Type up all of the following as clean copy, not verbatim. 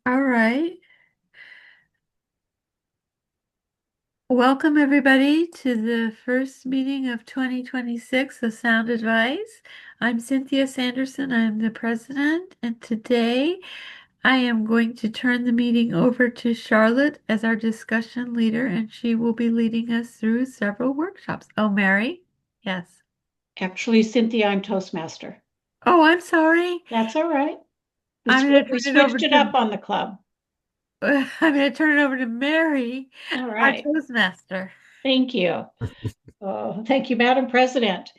All right. Welcome, everybody, to the first meeting of 2026 of Sound Advice. I'm Cynthia Sanderson. I'm the president, and today I am going to turn the meeting over to Charlotte as our discussion leader, and she will be leading us through several workshops. Oh, Mary? Yes. Actually, Cynthia, I'm Toastmaster. Oh, I'm sorry. That's all right. I'm going to We turn it over switched it to up on the club. I'm going to turn it over to Mary, All our right. Toastmaster. Thank you. Thank you, Madam President.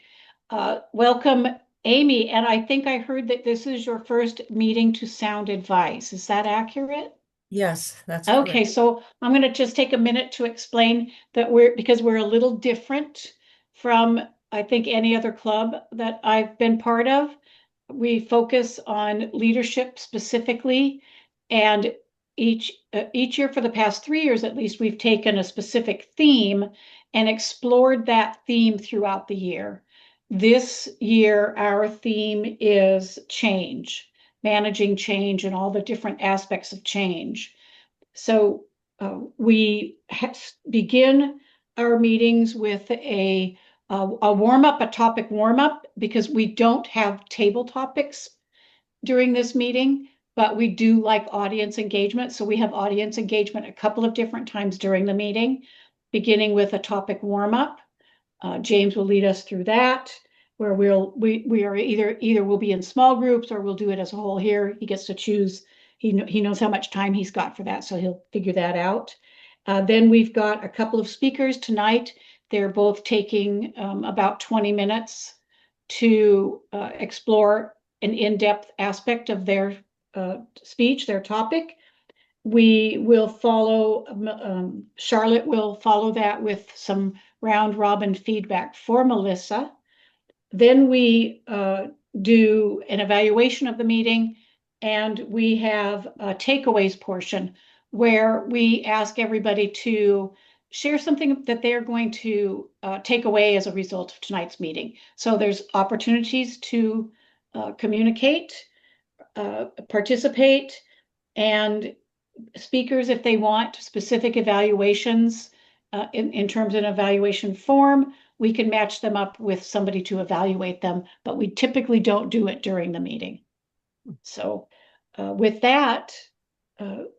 Welcome, Amy. And I think I heard that this is your first meeting to Sound Advice. Is that accurate? Yes, that's Okay, correct. so I'm going to just take a minute to explain that because we're a little different from, I think, any other club that I've been part of. We focus on leadership specifically, and each year for the past 3 years at least, we've taken a specific theme and explored that theme throughout the year. This year, our theme is change, managing change and all the different aspects of change. So we begin our meetings with a warm up, a topic warm up, because we don't have table topics during this meeting, but we do like audience engagement. So we have audience engagement a couple of different times during the meeting, beginning with a topic warm up. James will lead us through that, where we are either we'll be in small groups or we'll do it as a whole here. He gets to choose. He knows how much time he's got for that, so he'll figure that out. Then we've got a couple of speakers tonight. They're both taking about 20 minutes to explore an in-depth aspect of their speech, their topic. We will follow, Charlotte will follow that with some round robin feedback for Melissa. Then we do an evaluation of the meeting, and we have a takeaways portion where we ask everybody to share something that they're going to take away as a result of tonight's meeting. So there's opportunities to communicate, participate, and speakers, if they want specific evaluations in terms of an evaluation form, we can match them up with somebody to evaluate them, but we typically don't do it during the meeting. So with that,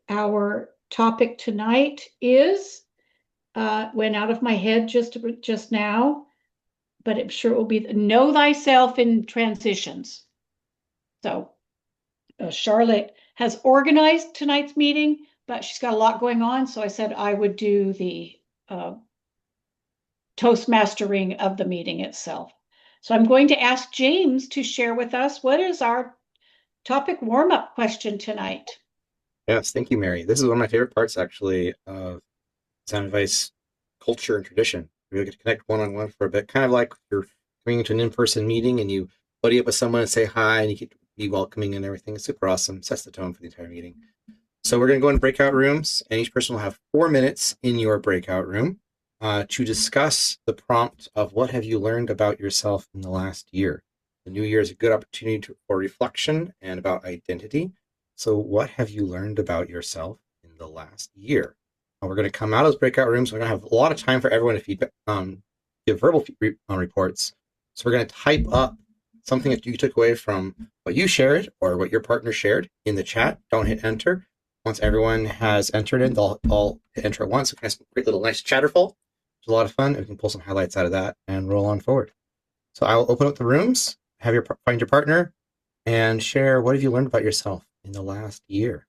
our topic tonight is, went out of my head just now, but I'm sure it will be know thyself in transitions. So Charlotte has organized tonight's meeting, but she's got a lot going on. So I said I would do the Toastmastering of the meeting itself. So I'm going to ask James to share with us what is our topic warm-up question tonight. Yes, thank you, Mary. This is one of my favorite parts, actually, of sound advice culture and tradition. We really get to connect one-on-one for a bit, kind of like you're coming into an in-person meeting and you buddy up with someone and say hi and you get to be welcoming and everything. It's super awesome. Sets the tone for the entire meeting. So we're going to go in breakout rooms, and each person will have 4 minutes in your breakout room to discuss the prompt of what have you learned about yourself in the last year. The new year is a good opportunity for reflection and about identity. So what have you learned about yourself in the last year? And we're going to come out of those breakout rooms. We're going to have a lot of time for everyone to give verbal reports. So we're going to type up something that you took away from what you shared or what your partner shared in the chat. Don't hit enter. Once everyone has entered in, they'll all hit enter at once. So we can have some great little nice chatterful. It's a lot of fun, and we can pull some highlights out of that and roll on forward. So I will open up the rooms, find your partner, and share what have you learned about yourself in the last year.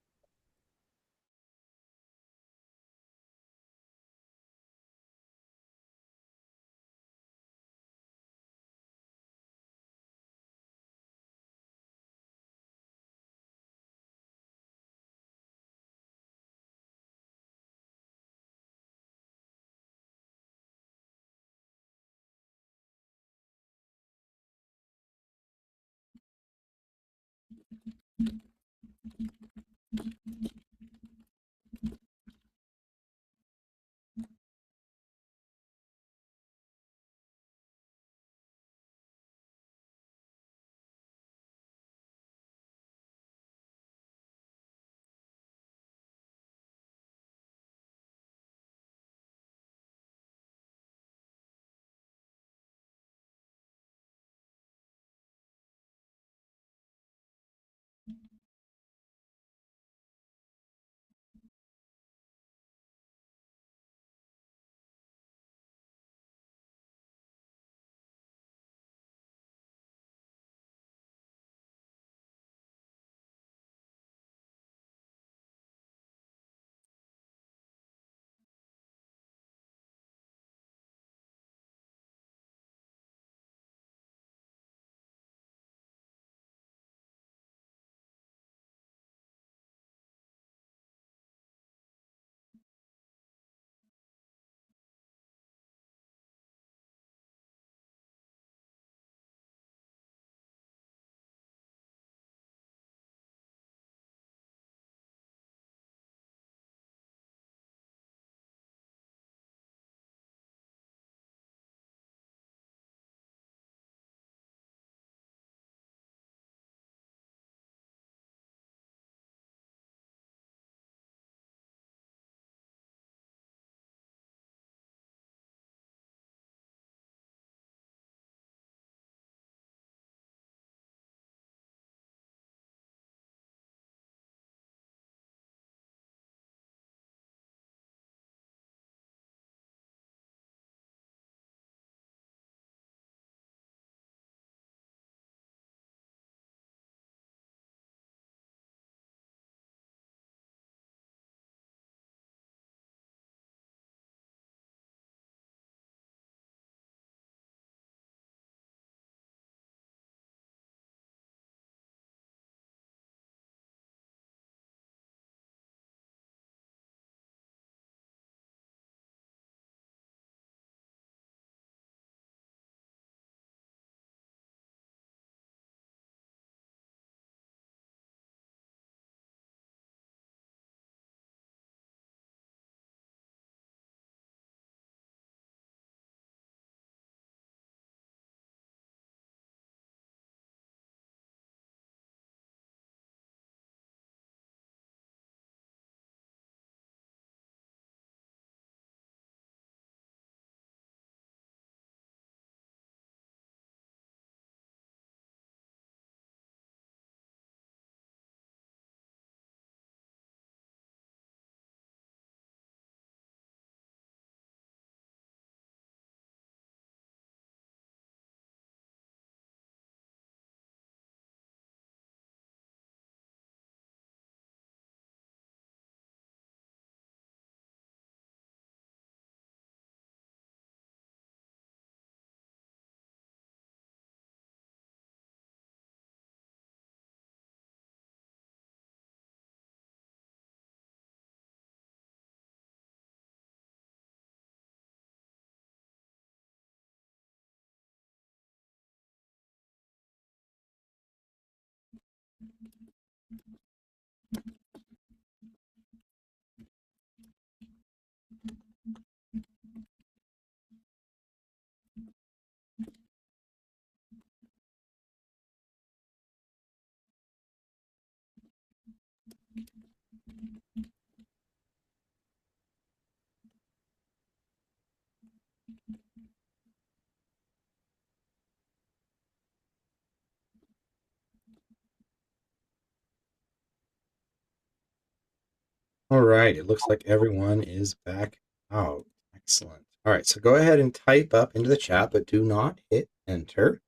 All right, it looks like everyone is back out. Excellent. All right, so go ahead and type up into the chat, but do not hit enter.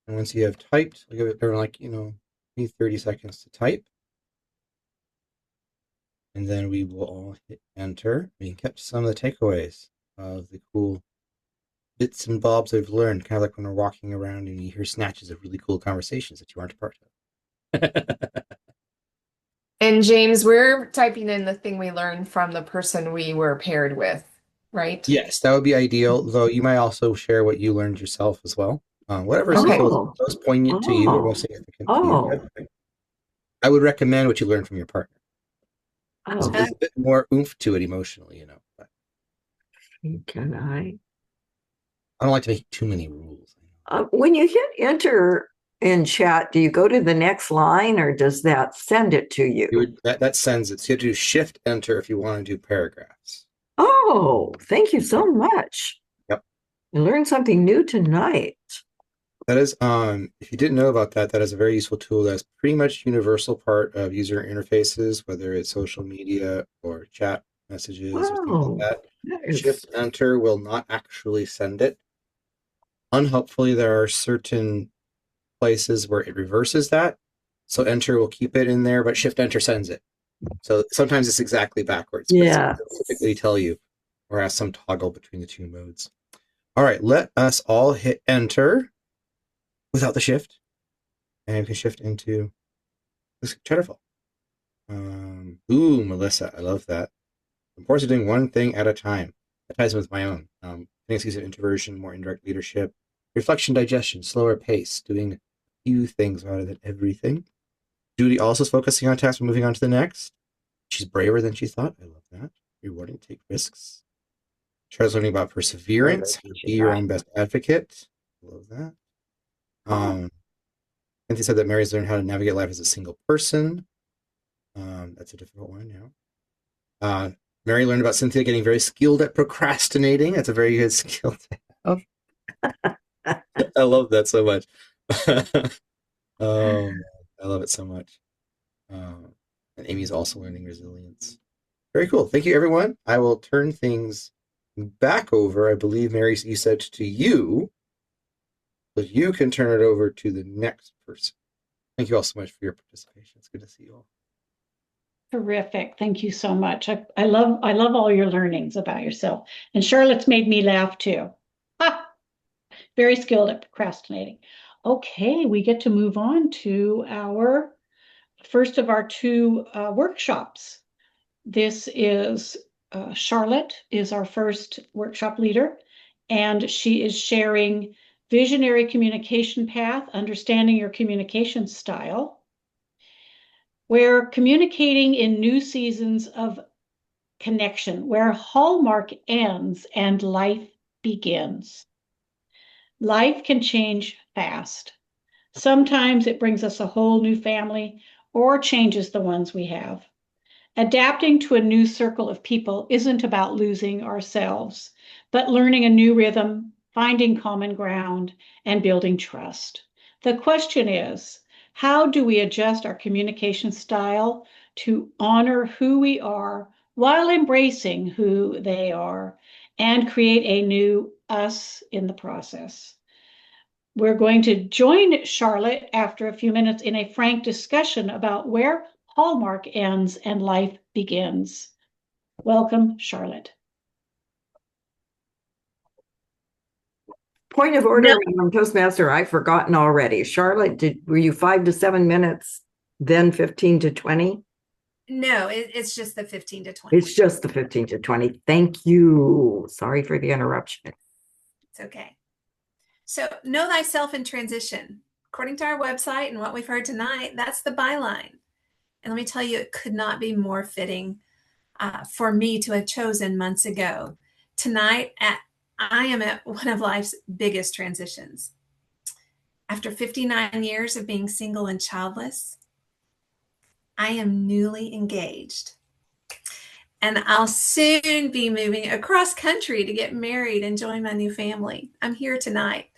And once you have typed, I'll give it like, maybe 30 seconds to type. And then we will all hit enter. We can catch some of the takeaways of the cool bits and bobs I've learned, kind of like when we're walking around and you hear snatches of really cool conversations that you aren't a part of. And James, we're typing in the thing we learned from the person we were paired with, right? Yes, that would be ideal, though you might also share what you learned yourself as well. Whatever Okay. feels most poignant to you or most significant to you. I would recommend what you learned from your partner. There's a bit more oomph to it emotionally, But Can I? I don't like to make too many rules. When you hit enter in chat, do you go to the next line or does that send it to you? That sends it. So you have to do shift enter if you want to do paragraphs. Oh, thank you so much. Yep. I learned something new tonight. That is, if you didn't know about that, that is a very useful tool. That's pretty much universal part of user interfaces, whether it's social media or chat messages or things like that. Shift enter will not actually send it. Unhelpfully, there are certain places where it reverses that. So enter will keep it in there, but shift enter sends it. So sometimes it's exactly backwards. Yeah. Typically tell you or has some toggle between the two modes. All right, let us all hit enter without the shift. And we can shift into this Chatterfall. Ooh, Melissa, I love that. I'm forced to doing one thing at a time. That ties in with my own. Tendencies of introversion, more indirect leadership, reflection, digestion, slower pace, doing a few things rather than everything. Judy also is focusing on tasks, moving on to the next. She's braver than she thought. I love that. Rewarding, take risks. Charles learning about perseverance, be your own best advocate. I love that. Cynthia said that Mary's learned how to navigate life as a single person. That's a difficult one, yeah. Mary learned about Cynthia getting very skilled at procrastinating. That's a very good skill to have. I love that so much. Oh, I love it so much. And Amy's also learning resilience. Very cool. Thank you, everyone. I will turn things back over. I believe, Mary, you said to you, but you can turn it over to the next person. Thank you all so much for your participation. It's good to see you all. Terrific. Thank you so much. I love all your learnings about yourself. And Charlotte's made me laugh too. Ha! Very skilled at procrastinating. Okay, we get to move on to our first of our two workshops. This is Charlotte is our first workshop leader, and she is sharing Visionary Communication Path, Understanding Your Communication Style. We're communicating in new seasons of connection, where hallmark ends and life begins. Life can change fast. Sometimes it brings us a whole new family or changes the ones we have. Adapting to a new circle of people isn't about losing ourselves, but learning a new rhythm, finding common ground, and building trust. The question is, how do we adjust our communication style to honor who we are while embracing who they are and create a new us in the process? We're going to join Charlotte after a few minutes in a frank discussion about where hallmark ends and life begins. Welcome, Charlotte. Point of order, Madam Toastmaster, I've forgotten already. Charlotte, were you 5 to 7 minutes, then 15 to 20? No, it's just the 15 to 20. It's just the 15 to 20. Thank you. Sorry for the interruption. It's okay. So, know thyself in transition. According to our website and what we've heard tonight, that's the byline. And let me tell you, it could not be more fitting for me to have chosen months ago. Tonight, I am at one of life's biggest transitions. After 59 years of being single and childless, I am newly engaged. And I'll soon be moving across country to get married and join my new family. I'm here tonight.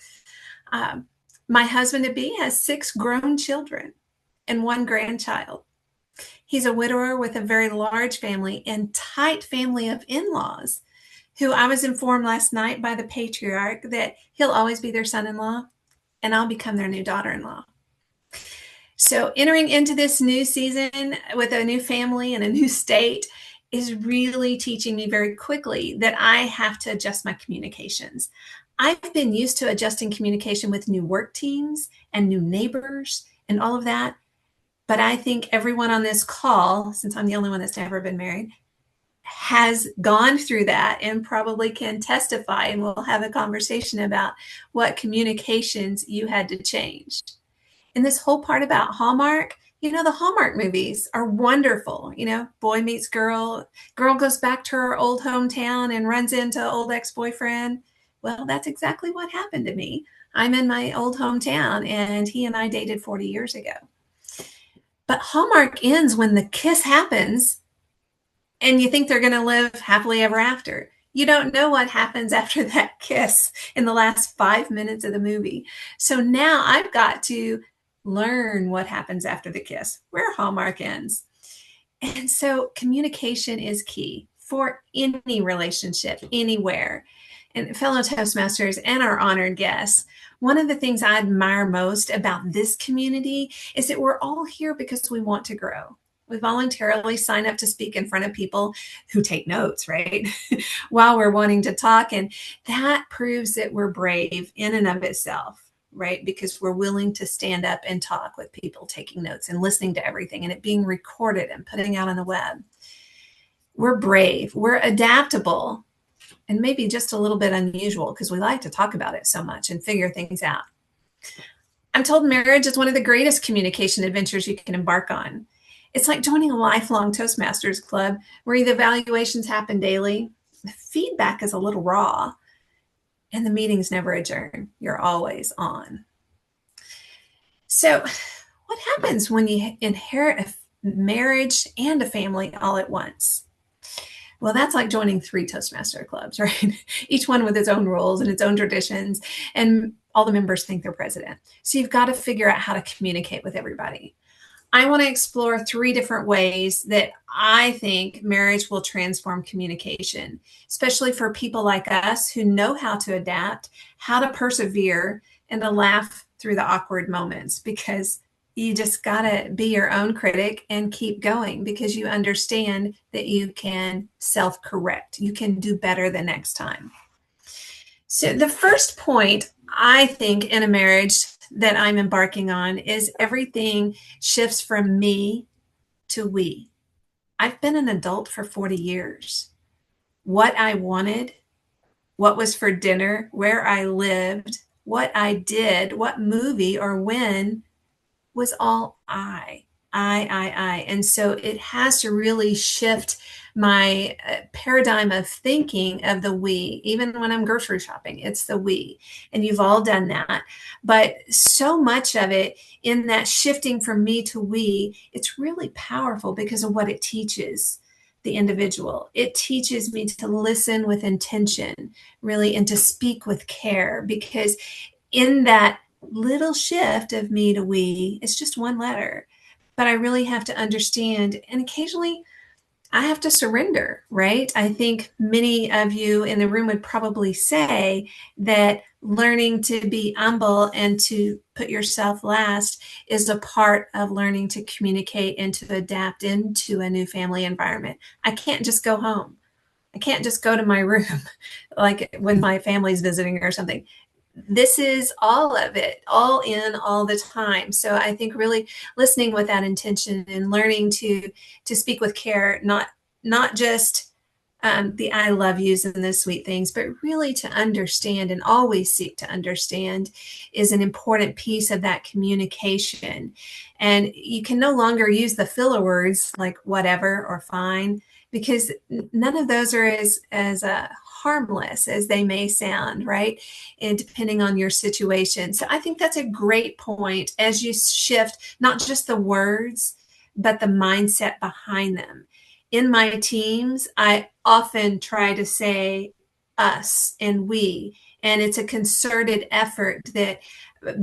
My husband-to-be has 6 grown children and 1 grandchild. He's a widower with a very large family and tight family of in-laws, who I was informed last night by the patriarch that he'll always be their son-in-law and I'll become their new daughter-in-law. So entering into this new season with a new family and a new state is really teaching me very quickly that I have to adjust my communications. I've been used to adjusting communication with new work teams and new neighbors and all of that. But I think everyone on this call, since I'm the only one that's never been married, has gone through that and probably can testify, and we'll have a conversation about what communications you had to change. And this whole part about Hallmark, the Hallmark movies are wonderful. Boy meets girl, girl goes back to her old hometown and runs into old ex-boyfriend. Well, that's exactly what happened to me. I'm in my old hometown and he and I dated 40 years ago. But Hallmark ends when the kiss happens and you think they're going to live happily ever after. You don't know what happens after that kiss in the last 5 minutes of the movie. So now I've got to learn what happens after the kiss, where Hallmark ends. And so communication is key for any relationship, anywhere. And fellow Toastmasters and our honored guests, one of the things I admire most about this community is that we're all here because we want to grow. We voluntarily sign up to speak in front of people who take notes, right? While we're wanting to talk. And that proves that we're brave in and of itself, right? Because we're willing to stand up and talk with people taking notes and listening to everything and it being recorded and putting out on the web. We're brave, we're adaptable, and maybe just a little bit unusual because we like to talk about it so much and figure things out. I'm told marriage is one of the greatest communication adventures you can embark on. It's like joining a lifelong Toastmasters club where the evaluations happen daily. The feedback is a little raw and the meetings never adjourn. You're always on. So what happens when you inherit a marriage and a family all at once? Well, that's like joining 3 Toastmaster clubs, right? Each one with its own rules and its own traditions, and all the members think they're president. So you've got to figure out how to communicate with everybody. I want to explore 3 different ways that I think marriage will transform communication, especially for people like us who know how to adapt, how to persevere, and to laugh through the awkward moments, because you just got to be your own critic and keep going because you understand that you can self-correct. You can do better the next time. So the first point I think in a marriage that I'm embarking on is everything shifts from me to we. I've been an adult for 40 years. What I wanted, what was for dinner, where I lived, what I did, what movie or when was all I. And so it has to really shift my paradigm of thinking of the we. Even when I'm grocery shopping, it's the we. And you've all done that. But so much of it in that shifting from me to we, it's really powerful because of what it teaches the individual. It teaches me to listen with intention, really, and to speak with care, because in that little shift of me to we, it's just one letter. But I really have to understand, and occasionally I have to surrender, right? I think many of you in the room would probably say that learning to be humble and to put yourself last is a part of learning to communicate and to adapt into a new family environment. I can't just go home. I can't just go to my room like when my family's visiting or something. This is all of it, all in, all the time. So I think really listening with that intention and learning to speak with care, not just the I love yous and the sweet things, but really to understand and always seek to understand is an important piece of that communication. And you can no longer use the filler words like whatever or fine, because none of those are as harmless as they may sound, right? And depending on your situation. So I think that's a great point as you shift not just the words, but the mindset behind them. In my teams, I often try to say us and we, and it's a concerted effort that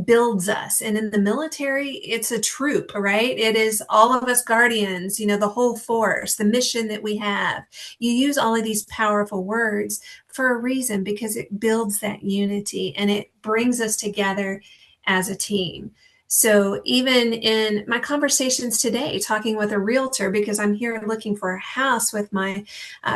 builds us. And in the military, it's a troop, right? It is all of us guardians, the whole force, the mission that we have. You use all of these powerful words for a reason, because it builds that unity and it brings us together as a team. So even in my conversations today, talking with a realtor, because I'm here looking for a house with my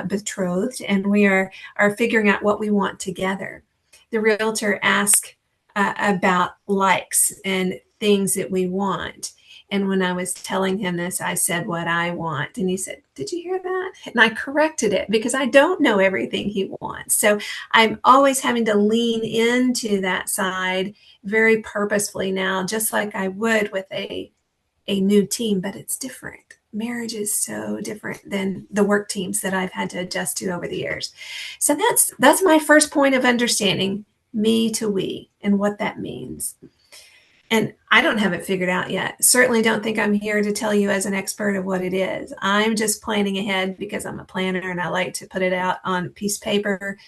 betrothed, and we are figuring out what we want together. The realtor asked about likes and things that we want. And when I was telling him this, I said what I want. And he said, "Did you hear that?" And I corrected it, because I don't know everything he wants. So I'm always having to lean into that side very purposefully now, just like I would with a new team, but it's different. Marriage is so different than the work teams that I've had to adjust to over the years. So that's my first point of understanding, me to we, and what that means. And I don't have it figured out yet. Certainly don't think I'm here to tell you as an expert of what it is. I'm just planning ahead because I'm a planner and I like to put it out on a piece of paper,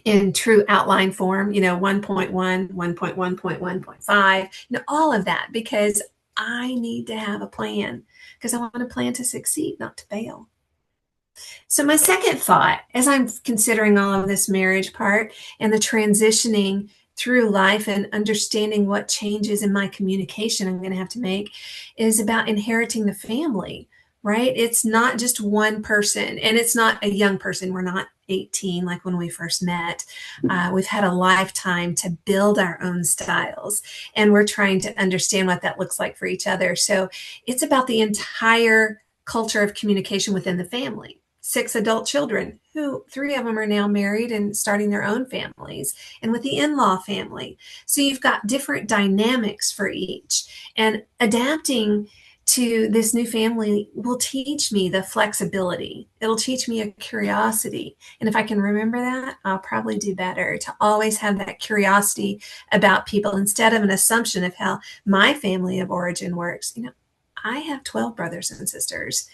in true outline form, 1.1, 1.1.1.5, all of that, because I need to have a plan, because I want a plan to succeed, not to fail. So my second thought, as I'm considering all of this marriage part and the transitioning through life and understanding what changes in my communication I'm going to have to make, is about inheriting the family, right? It's not just one person, and it's not a young person. We're not 18 like when we first met. We've had a lifetime to build our own styles, and we're trying to understand what that looks like for each other. So it's about the entire culture of communication within the family. 6 adult children, who 3 of them are now married and starting their own families, and with the in-law family. So you've got different dynamics for each, and adapting to this new family will teach me the flexibility. It'll teach me a curiosity. And if I can remember that, I'll probably do better, to always have that curiosity about people instead of an assumption of how my family of origin works. I have 12 brothers and sisters,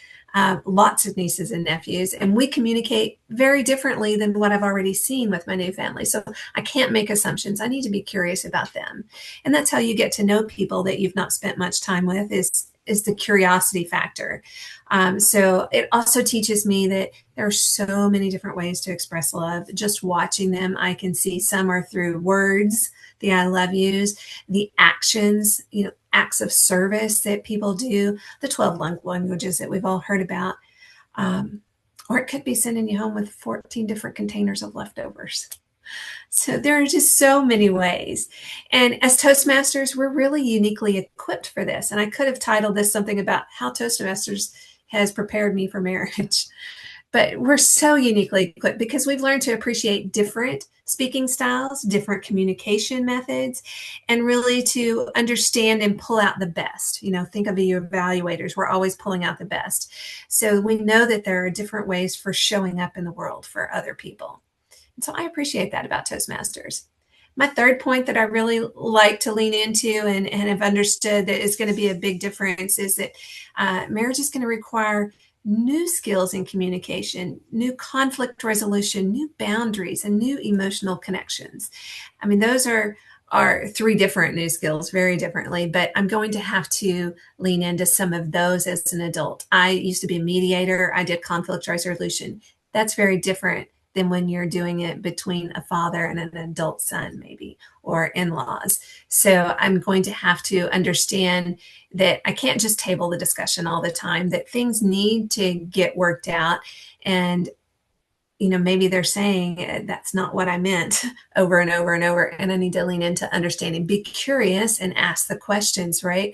lots of nieces and nephews, and we communicate very differently than what I've already seen with my new family. So I can't make assumptions. I need to be curious about them. And that's how you get to know people that you've not spent much time with, is the curiosity factor. So it also teaches me that there are so many different ways to express love. Just watching them, I can see some are through words, the I love yous, the actions, acts of service that people do, the 12 languages that we've all heard about. Or it could be sending you home with 14 different containers of leftovers. So there are just so many ways. And as Toastmasters, we're really uniquely equipped for this. And I could have titled this something about how Toastmasters has prepared me for marriage. But we're so uniquely equipped because we've learned to appreciate different speaking styles, different communication methods, and really to understand and pull out the best. Think of your evaluators. We're always pulling out the best. So we know that there are different ways for showing up in the world for other people. And so I appreciate that about Toastmasters. My third point that I really like to lean into and have understood that is going to be a big difference is that marriage is going to require new skills in communication, new conflict resolution, new boundaries, and new emotional connections. I mean, those are 3 different new skills very differently, but I'm going to have to lean into some of those as an adult. I used to be a mediator. I did conflict resolution. That's very different than when you're doing it between a father and an adult son, maybe, or in-laws. So I'm going to have to understand that I can't just table the discussion all the time, that things need to get worked out. And, maybe they're saying that's not what I meant over and over and over. And I need to lean into understanding, be curious and ask the questions, right?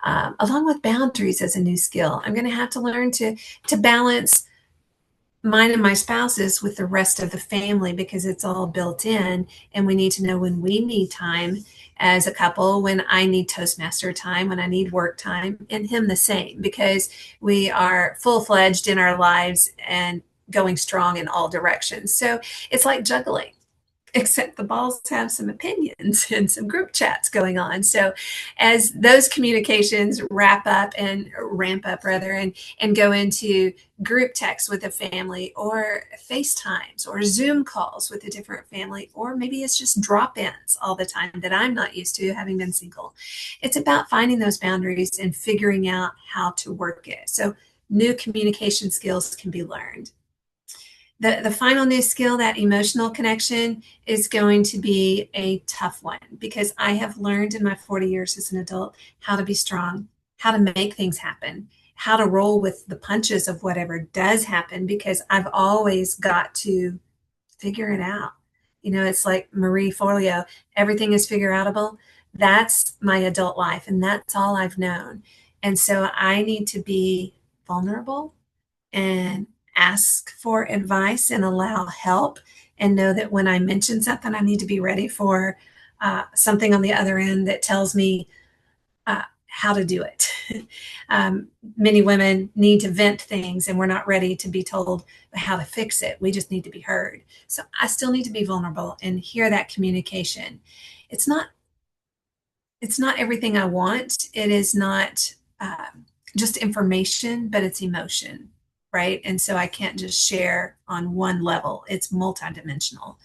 Along with boundaries as a new skill. I'm going to have to learn to balance mine and my spouse's with the rest of the family, because it's all built in, and we need to know when we need time as a couple, when I need Toastmaster time, when I need work time, and him the same, because we are full-fledged in our lives and going strong in all directions. So it's like juggling. except the balls have some opinions and some group chats going on. So as those communications ramp up rather, and go into group text with a family, or FaceTimes or Zoom calls with a different family, or maybe it's just drop-ins all the time that I'm not used to, having been single. It's about finding those boundaries and figuring out how to work it. So new communication skills can be learned. The final new skill, that emotional connection, is going to be a tough one, because I have learned in my 40 years as an adult how to be strong, how to make things happen, how to roll with the punches of whatever does happen, because I've always got to figure it out. It's like Marie Forleo, everything is figure outable. That's my adult life, and that's all I've known. And so I need to be vulnerable and ask for advice and allow help, and know that when I mention something, I need to be ready for something on the other end that tells me how to do it. Many women need to vent things, and we're not ready to be told how to fix it. We just need to be heard. So I still need to be vulnerable and hear that communication. It's not everything I want. It is not just information, but it's emotion, right? And so I can't just share on one level. It's multidimensional.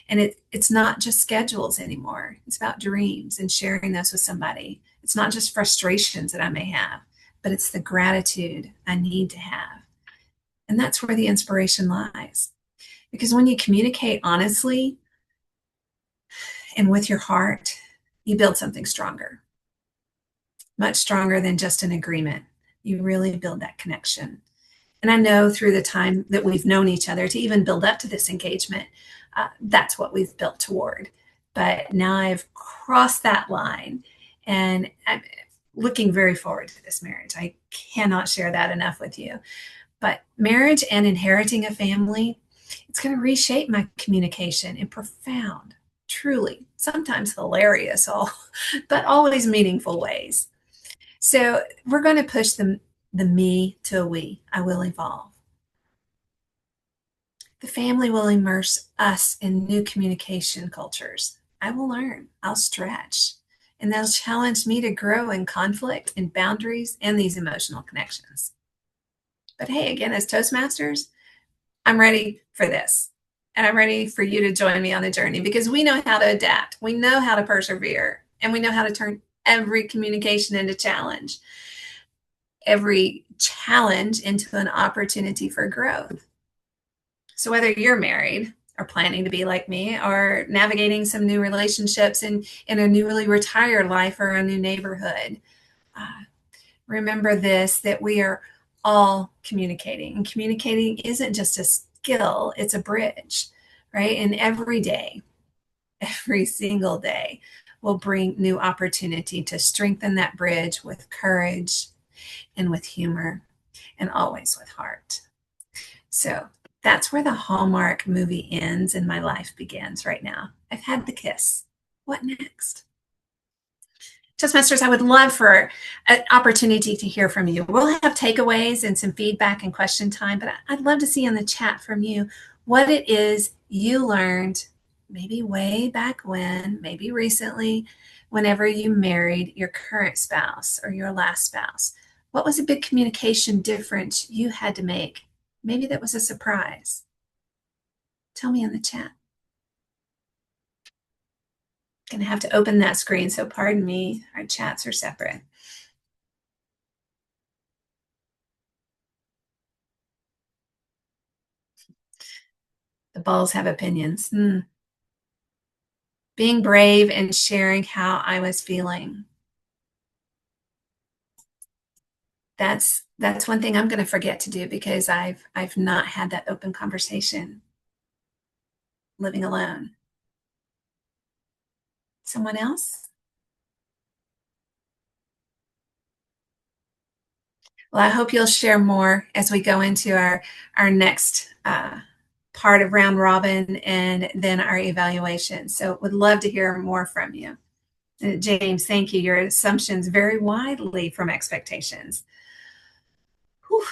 And it's not just schedules anymore. It's about dreams and sharing those with somebody. It's not just frustrations that I may have, but it's the gratitude I need to have. And that's where the inspiration lies. Because when you communicate honestly and with your heart, you build something stronger, much stronger than just an agreement. You really build that connection. And I know through the time that we've known each other, to even build up to this engagement, that's what we've built toward. But now I've crossed that line, and I'm looking very forward to this marriage. I cannot share that enough with you. But marriage and inheriting a family, it's going to reshape my communication in profound, truly, sometimes hilarious, but always meaningful ways. So we're going to push the me to a we. I will evolve. The family will immerse us in new communication cultures. I will learn. I'll stretch. And they'll challenge me to grow in conflict and boundaries and these emotional connections. But hey, again, as Toastmasters, I'm ready for this. And I'm ready for you to join me on the journey, because we know how to adapt. We know how to persevere. And we know how to turn every communication into challenge. Every challenge into an opportunity for growth. So whether you're married or planning to be like me, or navigating some new relationships in a newly retired life or a new neighborhood, remember this, that we are all communicating. And communicating isn't just a skill, it's a bridge, right? And every day, every single day, will bring new opportunity to strengthen that bridge with courage and with humor, and always with heart. So that's where the Hallmark movie ends and my life begins right now. I've had the kiss. What next? Toastmasters, I would love for an opportunity to hear from you. We'll have takeaways and some feedback and question time, but I'd love to see in the chat from you what it is you learned, maybe way back when, maybe recently, whenever you married your current spouse or your last spouse. What was a big communication difference you had to make? Maybe that was a surprise. Tell me in the chat. Gonna have to open that screen, so pardon me, our chats are separate. The balls have opinions. Being brave and sharing how I was feeling. That's one thing I'm going to forget to do, because I've not had that open conversation living alone. Someone else? Well, I hope you'll share more as we go into our next part of round robin and then our evaluation. So would love to hear more from you. James, thank you. Your assumptions vary widely from expectations. Whew.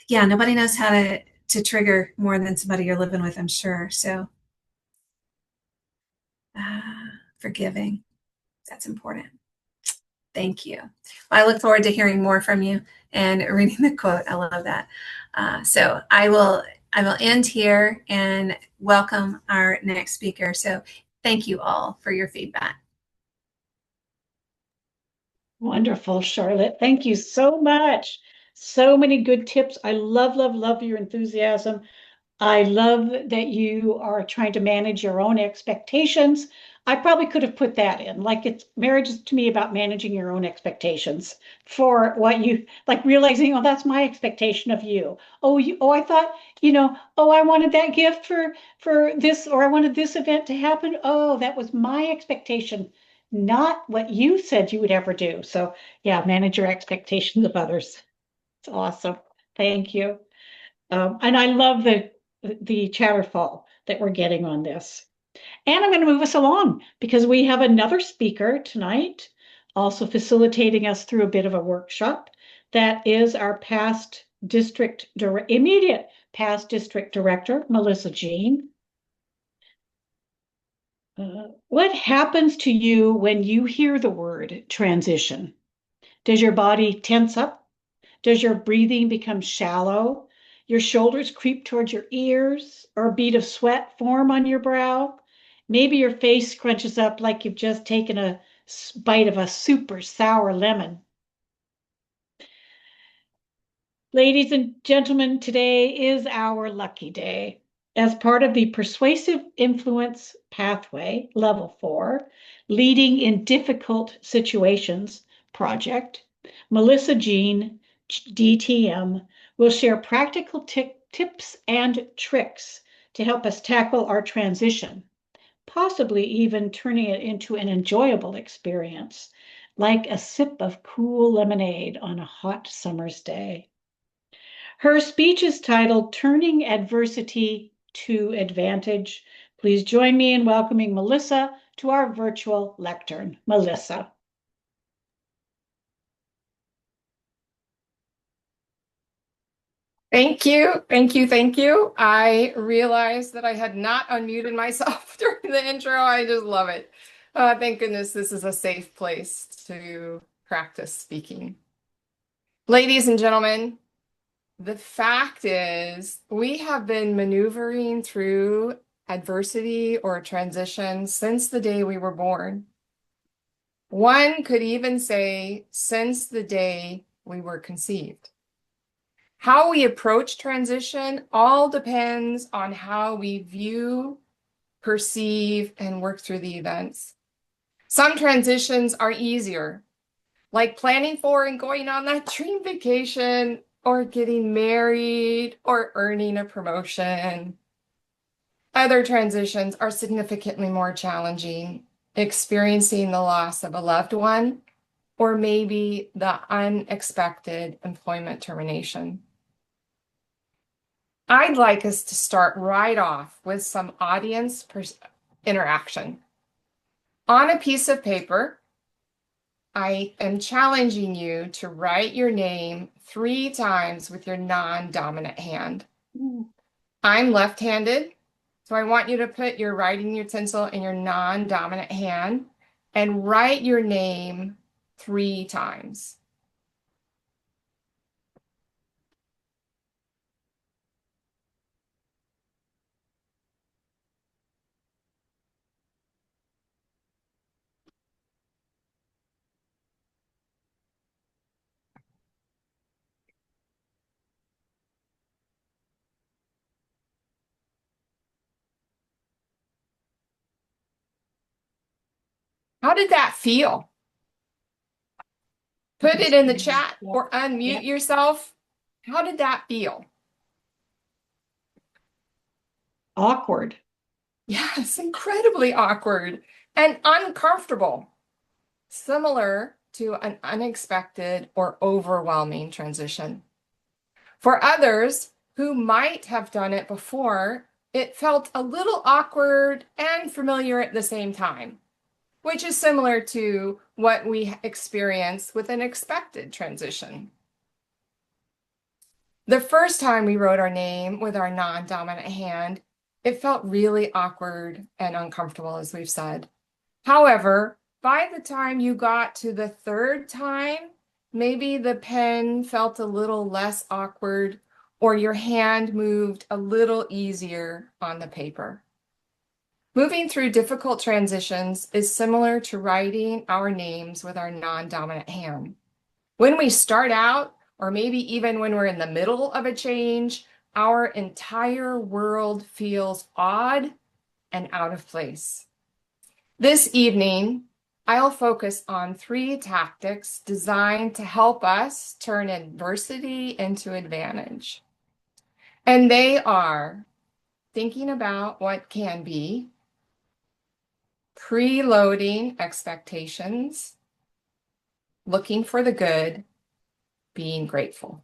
Yeah, nobody knows how to trigger more than somebody you're living with, I'm sure. So forgiving. That's important. Thank you. I look forward to hearing more from you and reading the quote. I love that. So I will end here and welcome our next speaker. So thank you all for your feedback. Wonderful, Charlotte. Thank you so much. So many good tips. I love, love, love your enthusiasm. I love that you are trying to manage your own expectations. I probably could have put that in. Like, marriage is to me about managing your own expectations for what you like, realizing, oh, that's my expectation of you. I thought, I wanted that gift for this, or I wanted this event to happen. Oh, that was my expectation, not what you said you would ever do. So yeah, manage your expectations of others. It's awesome. Thank you. And I love the chatterfall that we're getting on this. And I'm going to move us along because we have another speaker tonight, also facilitating us through a bit of a workshop. That is our immediate past district director, Melissa Jean. What happens to you when you hear the word transition? Does your body tense up? Does your breathing become shallow? Your shoulders creep towards your ears, or a bead of sweat form on your brow? Maybe your face scrunches up like you've just taken a bite of a super sour lemon. Ladies and gentlemen, today is our lucky day. As part of the Persuasive Influence Pathway, Level 4, Leading in Difficult Situations project, Melissa Jean, DTM, will share practical tips and tricks to help us tackle our transition, possibly even turning it into an enjoyable experience, like a sip of cool lemonade on a hot summer's day. Her speech is titled Turning Adversity to Advantage. Please join me in welcoming Melissa to our virtual lectern. Melissa. Thank you. Thank you. Thank you. I realized that I had not unmuted myself during the intro. I just love it. Thank goodness this is a safe place to practice speaking. Ladies and gentlemen, the fact is we have been maneuvering through adversity or transition since the day we were born. One could even say since the day we were conceived. How we approach transition all depends on how we view, perceive, and work through the events. Some transitions are easier, like planning for and going on that dream vacation, or getting married, or earning a promotion. Other transitions are significantly more challenging, experiencing the loss of a loved one, or maybe the unexpected employment termination. I'd like us to start right off with some audience interaction. On a piece of paper, I am challenging you to write your name 3 times with your non-dominant hand. I'm left-handed, so I want you to put your writing utensil in your non-dominant hand and write your name 3 times. How did that feel? Put it in the chat or unmute yourself. How did that feel? Awkward. Yes, incredibly awkward and uncomfortable. Similar to an unexpected or overwhelming transition. For others who might have done it before, it felt a little awkward and familiar at the same time, which is similar to what we experience with an expected transition. The first time we wrote our name with our non-dominant hand, it felt really awkward and uncomfortable, as we've said. However, by the time you got to the third time, maybe the pen felt a little less awkward or your hand moved a little easier on the paper. Moving through difficult transitions is similar to writing our names with our non-dominant hand. When we start out, or maybe even when we're in the middle of a change, our entire world feels odd and out of place. This evening, I'll focus on 3 tactics designed to help us turn adversity into advantage. And they are thinking about what can be, preloading expectations, looking for the good, being grateful.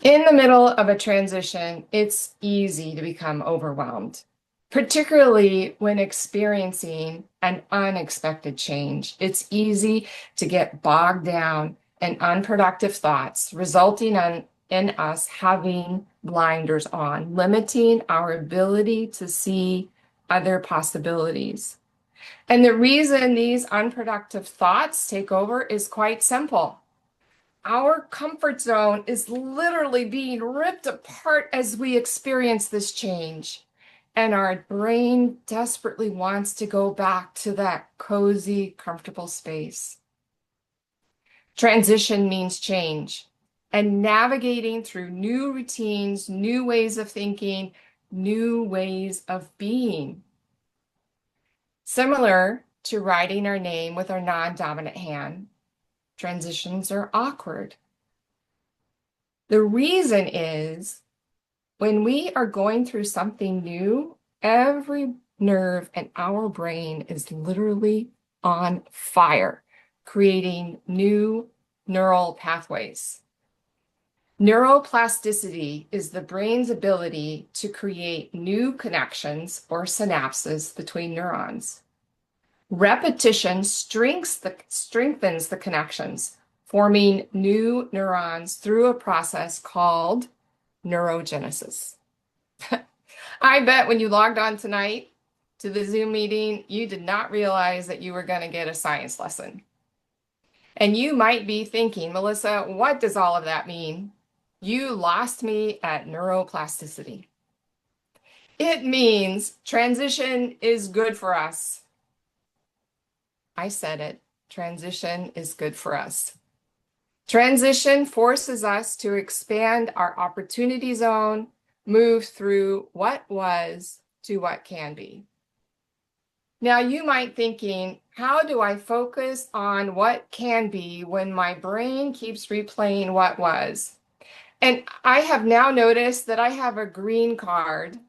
In the middle of a transition, it's easy to become overwhelmed, particularly when experiencing an unexpected change. It's easy to get bogged down in unproductive thoughts, resulting in us having blinders on, limiting our ability to see other possibilities. And the reason these unproductive thoughts take over is quite simple. Our comfort zone is literally being ripped apart as we experience this change. And our brain desperately wants to go back to that cozy, comfortable space. Transition means change. And navigating through new routines, new ways of thinking, new ways of being. Similar to writing our name with our non-dominant hand, transitions are awkward. The reason is when we are going through something new, every nerve in our brain is literally on fire, creating new neural pathways. Neuroplasticity is the brain's ability to create new connections or synapses between neurons. Repetition strengthens the connections, forming new neurons through a process called neurogenesis. I bet when you logged on tonight to the Zoom meeting, you did not realize that you were going to get a science lesson. And you might be thinking, Melissa, what does all of that mean? You lost me at neuroplasticity. It means transition is good for us. I said it. Transition is good for us. Transition forces us to expand our opportunity zone, move through what was to what can be. Now you might thinking, how do I focus on what can be when my brain keeps replaying what was? And I have now noticed that I have a green card.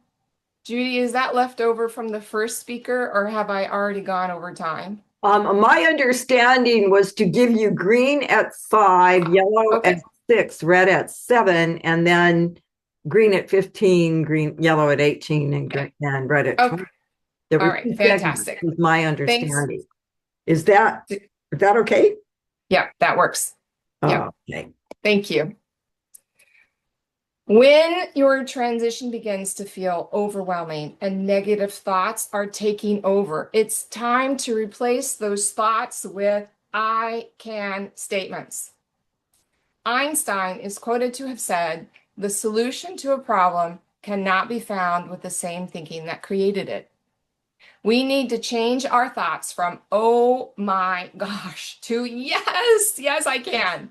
Judy, is that left over from the first speaker or have I already gone over time? My understanding was to give you green at 5, yellow at 6, red at 7, and then green at 15, yellow at 18, and red at 20. All right, fantastic. Is my understanding. Thanks. Is that okay? Yeah, that works. Yeah. Okay. Thank you. When your transition begins to feel overwhelming and negative thoughts are taking over, it's time to replace those thoughts with I can statements. Einstein is quoted to have said, the solution to a problem cannot be found with the same thinking that created it. We need to change our thoughts from, oh my gosh, to yes, yes, I can.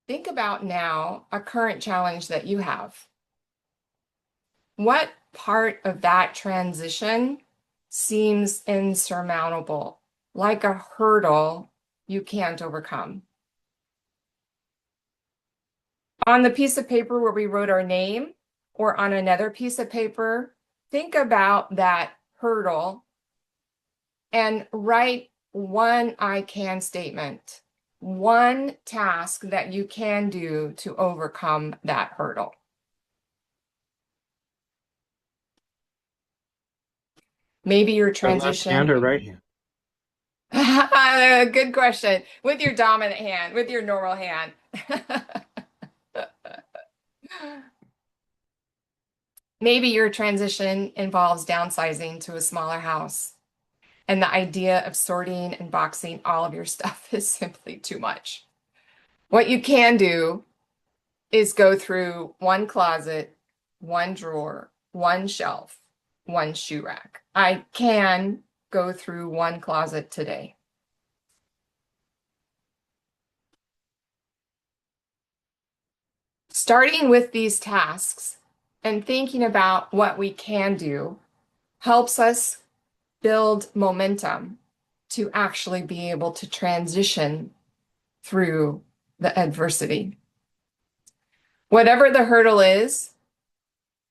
Think about now a current challenge that you have. What part of that transition seems insurmountable, like a hurdle you can't overcome? On the piece of paper where we wrote our name, or on another piece of paper, think about that hurdle and write one I can statement. One task that you can do to overcome that hurdle. Maybe your transition. Left hand or right hand? Good question. With your dominant hand, with your normal hand. Maybe your transition involves downsizing to a smaller house, and the idea of sorting and boxing all of your stuff is simply too much. What you can do is go through one closet, one drawer, one shelf, one shoe rack. I can go through one closet today. Starting with these tasks and thinking about what we can do helps us build momentum to actually be able to transition through the adversity. Whatever the hurdle is,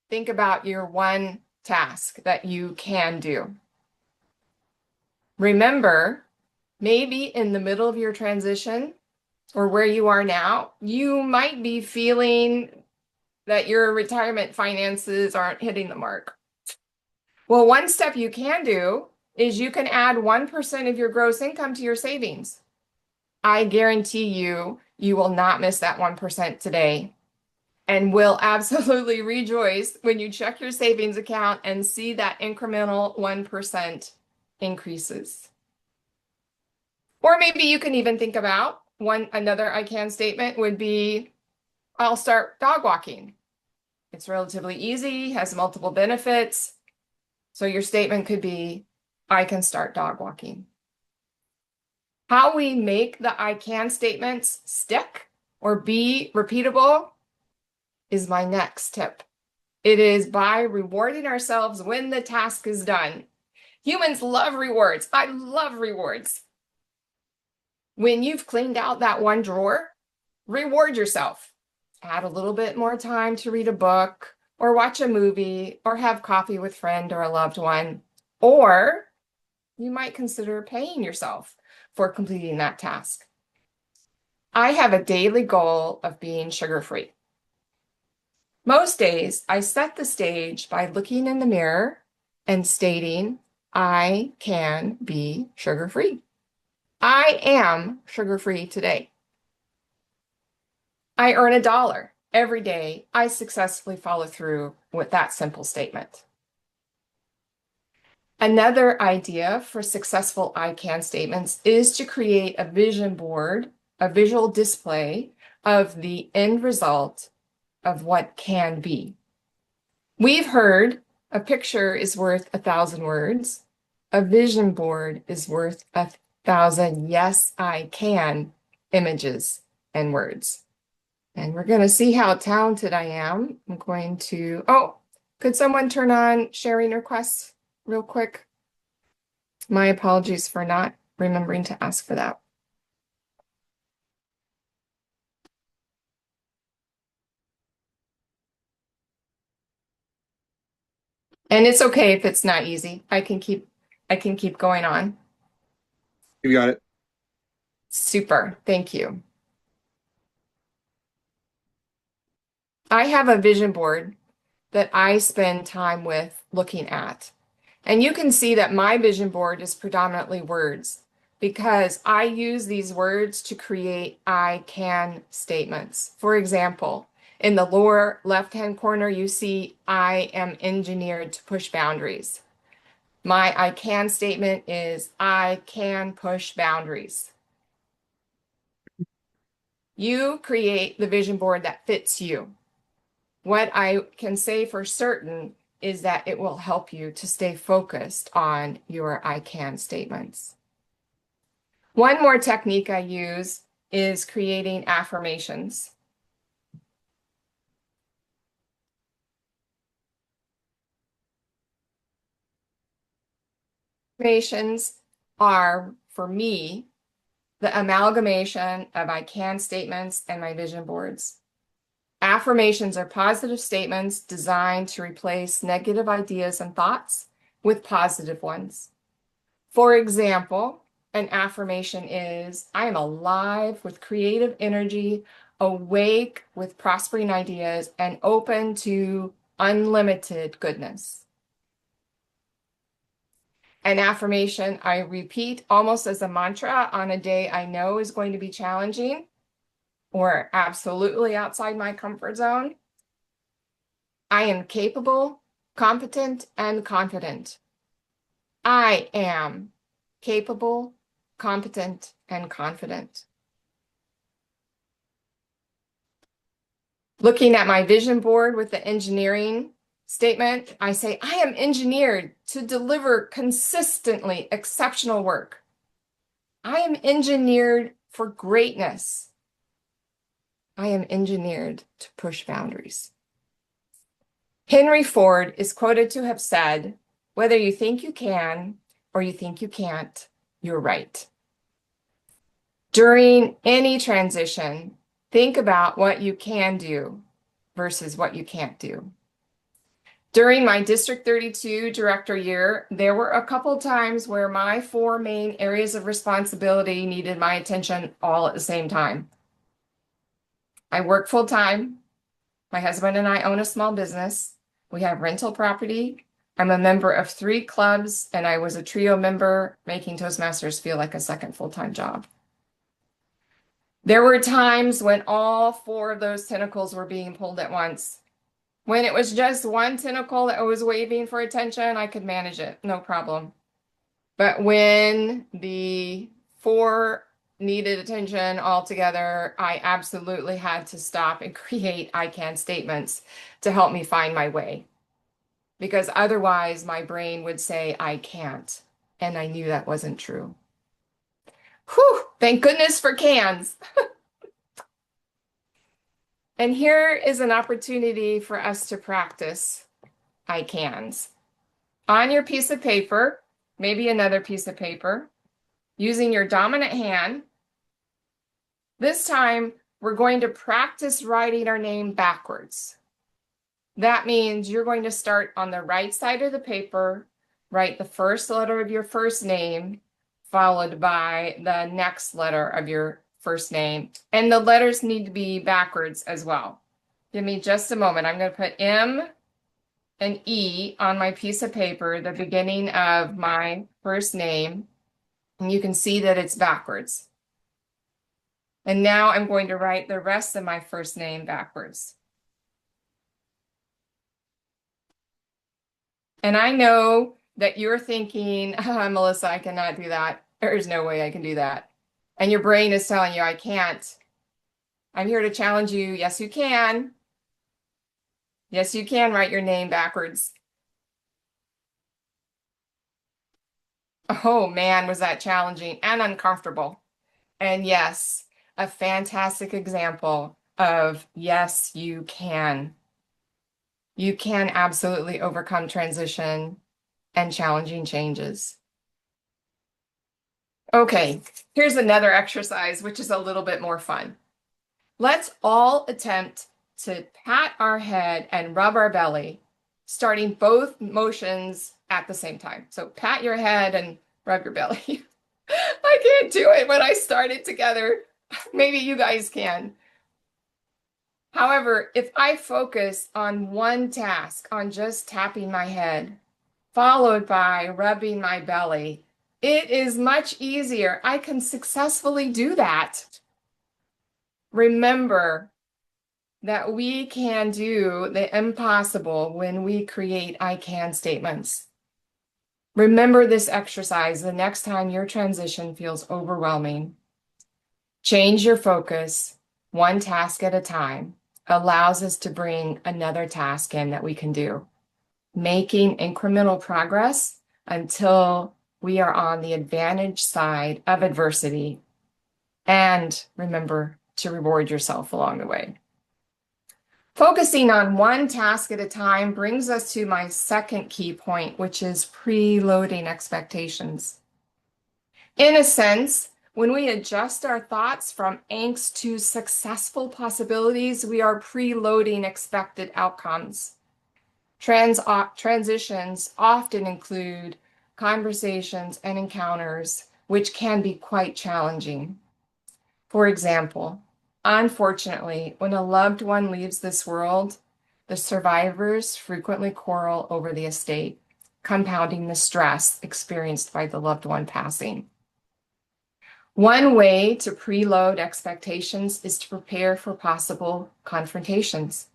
think about your one task that you can do. Remember, maybe in the middle of your transition or where you are now, you might be feeling that your retirement finances aren't hitting the mark. Well, one step you can do is you can add 1% of your gross income to your savings. I guarantee you, you will not miss that 1% today and will absolutely rejoice when you check your savings account and see that incremental 1% increases. Or maybe you can even think about another I can statement would be, I'll start dog walking. It's relatively easy, has multiple benefits. So your statement could be, I can start dog walking. How we make the I can statements stick or be repeatable is my next tip. It is by rewarding ourselves when the task is done. Humans love rewards. I love rewards. When you've cleaned out that one drawer, reward yourself. Add a little bit more time to read a book or watch a movie or have coffee with a friend or a loved one. Or you might consider paying yourself for completing that task. I have a daily goal of being sugar-free. Most days, I set the stage by looking in the mirror and stating, I can be sugar-free. I am sugar-free today. I earn $1 every day. I successfully follow through with that simple statement. Another idea for successful I can statements is to create a vision board, a visual display of the end result of what can be. We've heard a picture is worth 1,000 words. A vision board is worth 1,000 yes, I can images and words. And we're going to see how talented I am. I'm going to, could someone turn on sharing requests real quick? My apologies for not remembering to ask for that. And it's okay if it's not easy. I can keep going on. You got it. Super. Thank you. I have a vision board that I spend time with looking at. And you can see that my vision board is predominantly words because I use these words to create I can statements. For example, in the lower left-hand corner, you see I am engineered to push boundaries. My I can statement is I can push boundaries. You create the vision board that fits you. What I can say for certain is that it will help you to stay focused on your I can statements. One more technique I use is creating affirmations. Affirmations are, for me, the amalgamation of I can statements and my vision boards. Affirmations are positive statements designed to replace negative ideas and thoughts with positive ones. For example, an affirmation is, I am alive with creative energy, awake with prospering ideas, and open to unlimited goodness. An affirmation I repeat almost as a mantra on a day I know is going to be challenging or absolutely outside my comfort zone I am capable, competent, and confident. I am capable, competent, and confident. Looking at my vision board with the engineering statement, I say, I am engineered to deliver consistently exceptional work. I am engineered for greatness. I am engineered to push boundaries. Henry Ford is quoted to have said, whether you think you can or you think you can't, you're right. During any transition, think about what you can do versus what you can't do. During my District 32 director year, there were a couple times where my 4 main areas of responsibility needed my attention all at the same time. I work full-time. My husband and I own a small business. We have rental property. I'm a member of 3 clubs, and I was a trio member, making Toastmasters feel like a second full-time job. There were times when all 4 of those tentacles were being pulled at once. When it was just one tentacle that was waving for attention, I could manage it, no problem. But when the 4 needed attention altogether, I absolutely had to stop and create I can statements to help me find my way. Because otherwise my brain would say I can't, and I knew that wasn't true. Whew, thank goodness for cans. And here is an opportunity for us to practice I cans. On your piece of paper, maybe another piece of paper, using your dominant hand. This time, we're going to practice writing our name backwards. That means you're going to start on the right side of the paper, write the first letter of your first name, followed by the next letter of your first name. And the letters need to be backwards as well. Give me just a moment. I'm going to put M and E on my piece of paper, the beginning of my first name. And you can see that it's backwards. And now I'm going to write the rest of my first name backwards. And I know that you're thinking, Melissa, I cannot do that. There's no way I can do that. And your brain is telling you, I can't. I'm here to challenge you. Yes, you can. Yes, you can write your name backwards. Oh man, was that challenging and uncomfortable. And yes, a fantastic example of yes, you can. You can absolutely overcome transition and challenging changes. Okay, here's another exercise, which is a little bit more fun. Let's all attempt to pat our head and rub our belly, starting both motions at the same time. So pat your head and rub your belly. I can't do it when I start it together. Maybe you guys can. However, if I focus on one task, on just tapping my head, followed by rubbing my belly, it is much easier. I can successfully do that. Remember that we can do the impossible when we create I can statements. Remember this exercise the next time your transition feels overwhelming. Change your focus, one task at a time, allows us to bring another task in that we can do, making incremental progress until we are on the advantage side of adversity. And remember to reward yourself along the way. Focusing on one task at a time brings us to my second key point, which is preloading expectations. In a sense, when we adjust our thoughts from angst to successful possibilities, we are preloading expected outcomes. Transitions often include conversations and encounters, which can be quite challenging. For example, unfortunately, when a loved one leaves this world, the survivors frequently quarrel over the estate, compounding the stress experienced by the loved one passing. One way to preload expectations is to prepare for possible confrontations.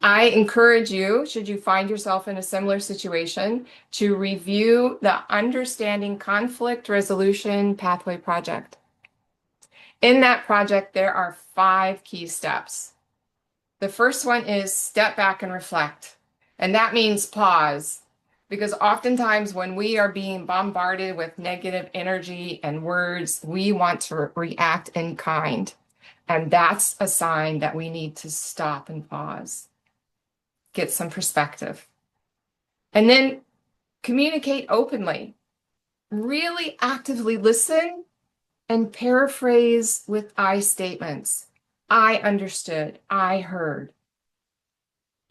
I encourage you, should you find yourself in a similar situation, to review the Understanding Conflict Resolution Pathway Project. In that project, there are 5 key steps. The first one is step back and reflect. And that means pause, because oftentimes when we are being bombarded with negative energy and words, we want to react in kind. And that's a sign that we need to stop and pause. Get some perspective. And then communicate openly. Really actively listen and paraphrase with I statements. I understood. I heard.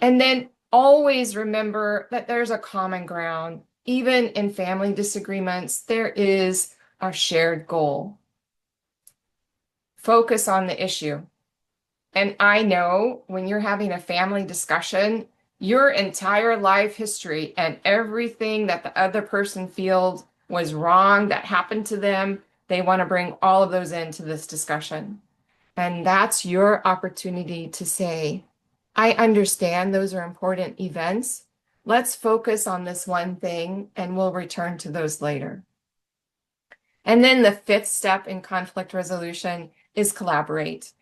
And then always remember that there's a common ground. Even in family disagreements, there is a shared goal. Focus on the issue. And I know when you're having a family discussion, your entire life history and everything that the other person feels was wrong that happened to them, they want to bring all of those into this discussion. And that's your opportunity to say, I understand those are important events. Let's focus on this one thing and we'll return to those later. And then the 5th step in conflict resolution is collaborate.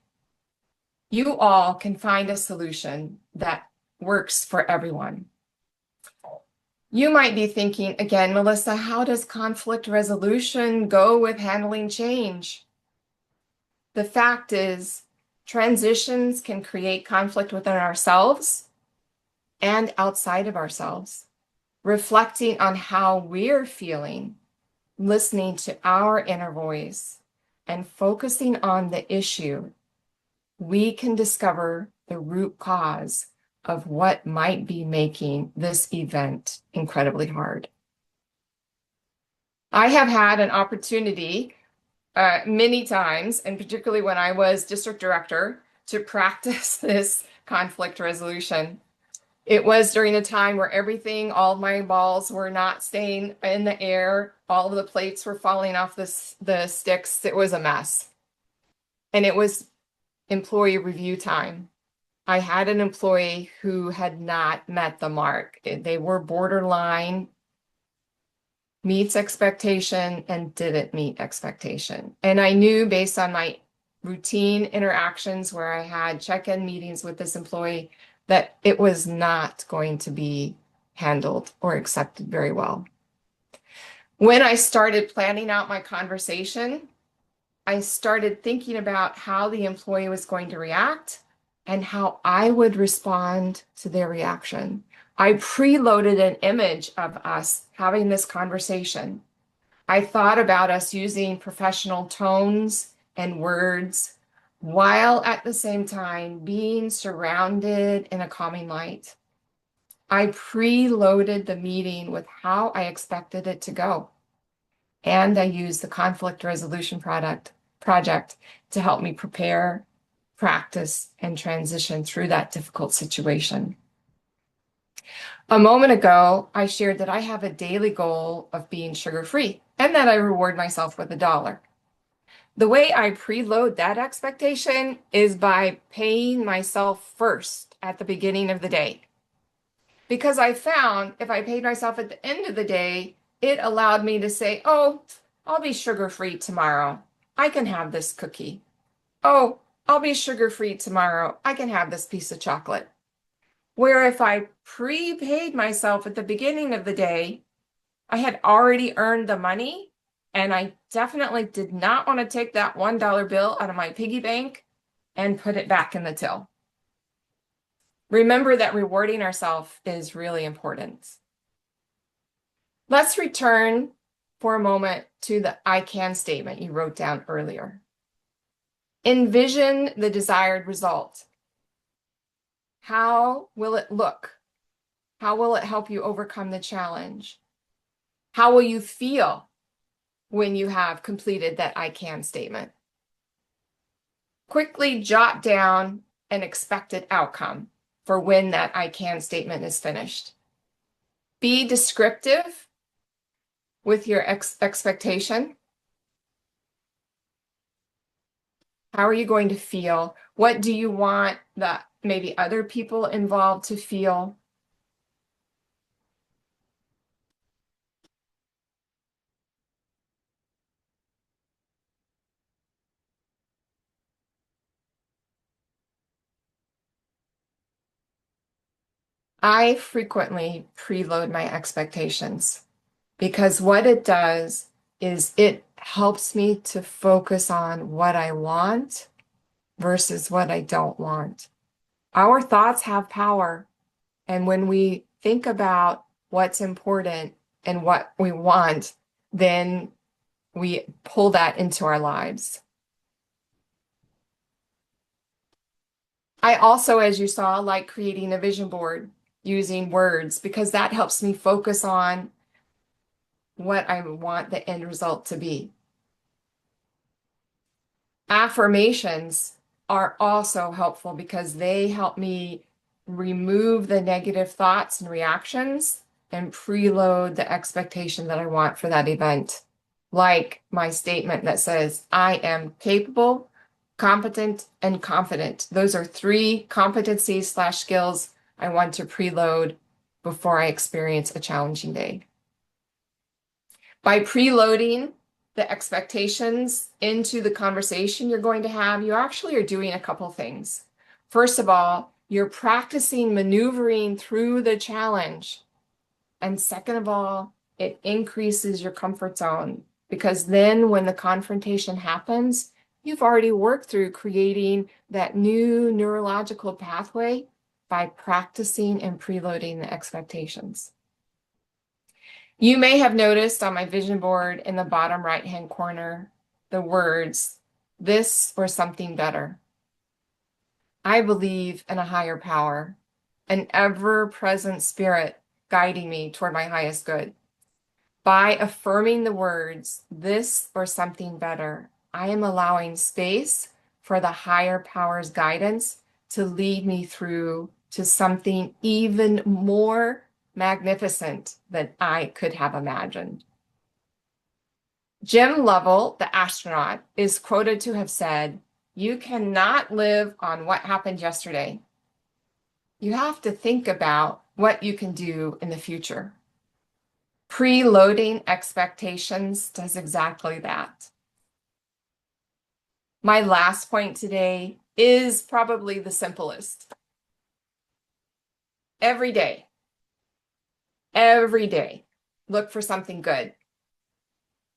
You all can find a solution that works for everyone. You might be thinking, again, Melissa, how does conflict resolution go with handling change? The fact is, transitions can create conflict within ourselves and outside of ourselves. Reflecting on how we're feeling, listening to our inner voice, and focusing on the issue, we can discover the root cause of what might be making this event incredibly hard. I have had an opportunity many times, and particularly when I was district director, to practice this conflict resolution. It was during a time where everything, all of my balls were not staying in the air, all of the plates were falling off the sticks. It was a mess. And it was employee review time. I had an employee who had not met the mark. They were borderline, meets expectation and didn't meet expectation. And I knew based on my routine interactions where I had check-in meetings with this employee that it was not going to be handled or accepted very well. When I started planning out my conversation, I started thinking about how the employee was going to react and how I would respond to their reaction. I preloaded an image of us having this conversation. I thought about us using professional tones and words while at the same time being surrounded in a calming light. I preloaded the meeting with how I expected it to go. And I used the conflict resolution project to help me prepare, practice, and transition through that difficult situation. A moment ago, I shared that I have a daily goal of being sugar-free and that I reward myself with $1. The way I preload that expectation is by paying myself first at the beginning of the day. Because I found if I paid myself at the end of the day, it allowed me to say, oh, I'll be sugar-free tomorrow. I can have this cookie. Oh, I'll be sugar-free tomorrow. I can have this piece of chocolate. Where if I prepaid myself at the beginning of the day, I had already earned the money, and I definitely did not want to take that $1 bill out of my piggy bank and put it back in the till. Remember that rewarding ourselves is really important. Let's return for a moment to the I can statement you wrote down earlier. Envision the desired result. How will it look? How will it help you overcome the challenge? How will you feel when you have completed that I can statement? Quickly jot down an expected outcome for when that I can statement is finished. Be descriptive with your expectation. How are you going to feel? What do you want the maybe other people involved to feel. I frequently preload my expectations because what it does is it helps me to focus on what I want versus what I don't want. Our thoughts have power. And when we think about what's important and what we want, then we pull that into our lives. I also, as you saw, like creating a vision board using words because that helps me focus on what I want the end result to be. Affirmations are also helpful because they help me remove the negative thoughts and reactions and preload the expectation that I want for that event. Like my statement that says, I am capable, competent, and confident. Those are 3 competencies/skills I want to preload before I experience a challenging day. By preloading the expectations into the conversation you're going to have, you actually are doing a couple things. First of all, you're practicing maneuvering through the challenge. And second of all, it increases your comfort zone because then when the confrontation happens, you've already worked through creating that new neurological pathway by practicing and preloading the expectations. You may have noticed on my vision board in the bottom right-hand corner, the words, this or something better. I believe in a higher power, an ever-present spirit guiding me toward my highest good. By affirming the words, this or something better, I am allowing space for the higher power's guidance to lead me through to something even more magnificent than I could have imagined. Jim Lovell, the astronaut, is quoted to have said, "You cannot live on what happened yesterday. You have to think about what you can do in the future." Preloading expectations does exactly that. My last point today is probably the simplest. Every day, look for something good.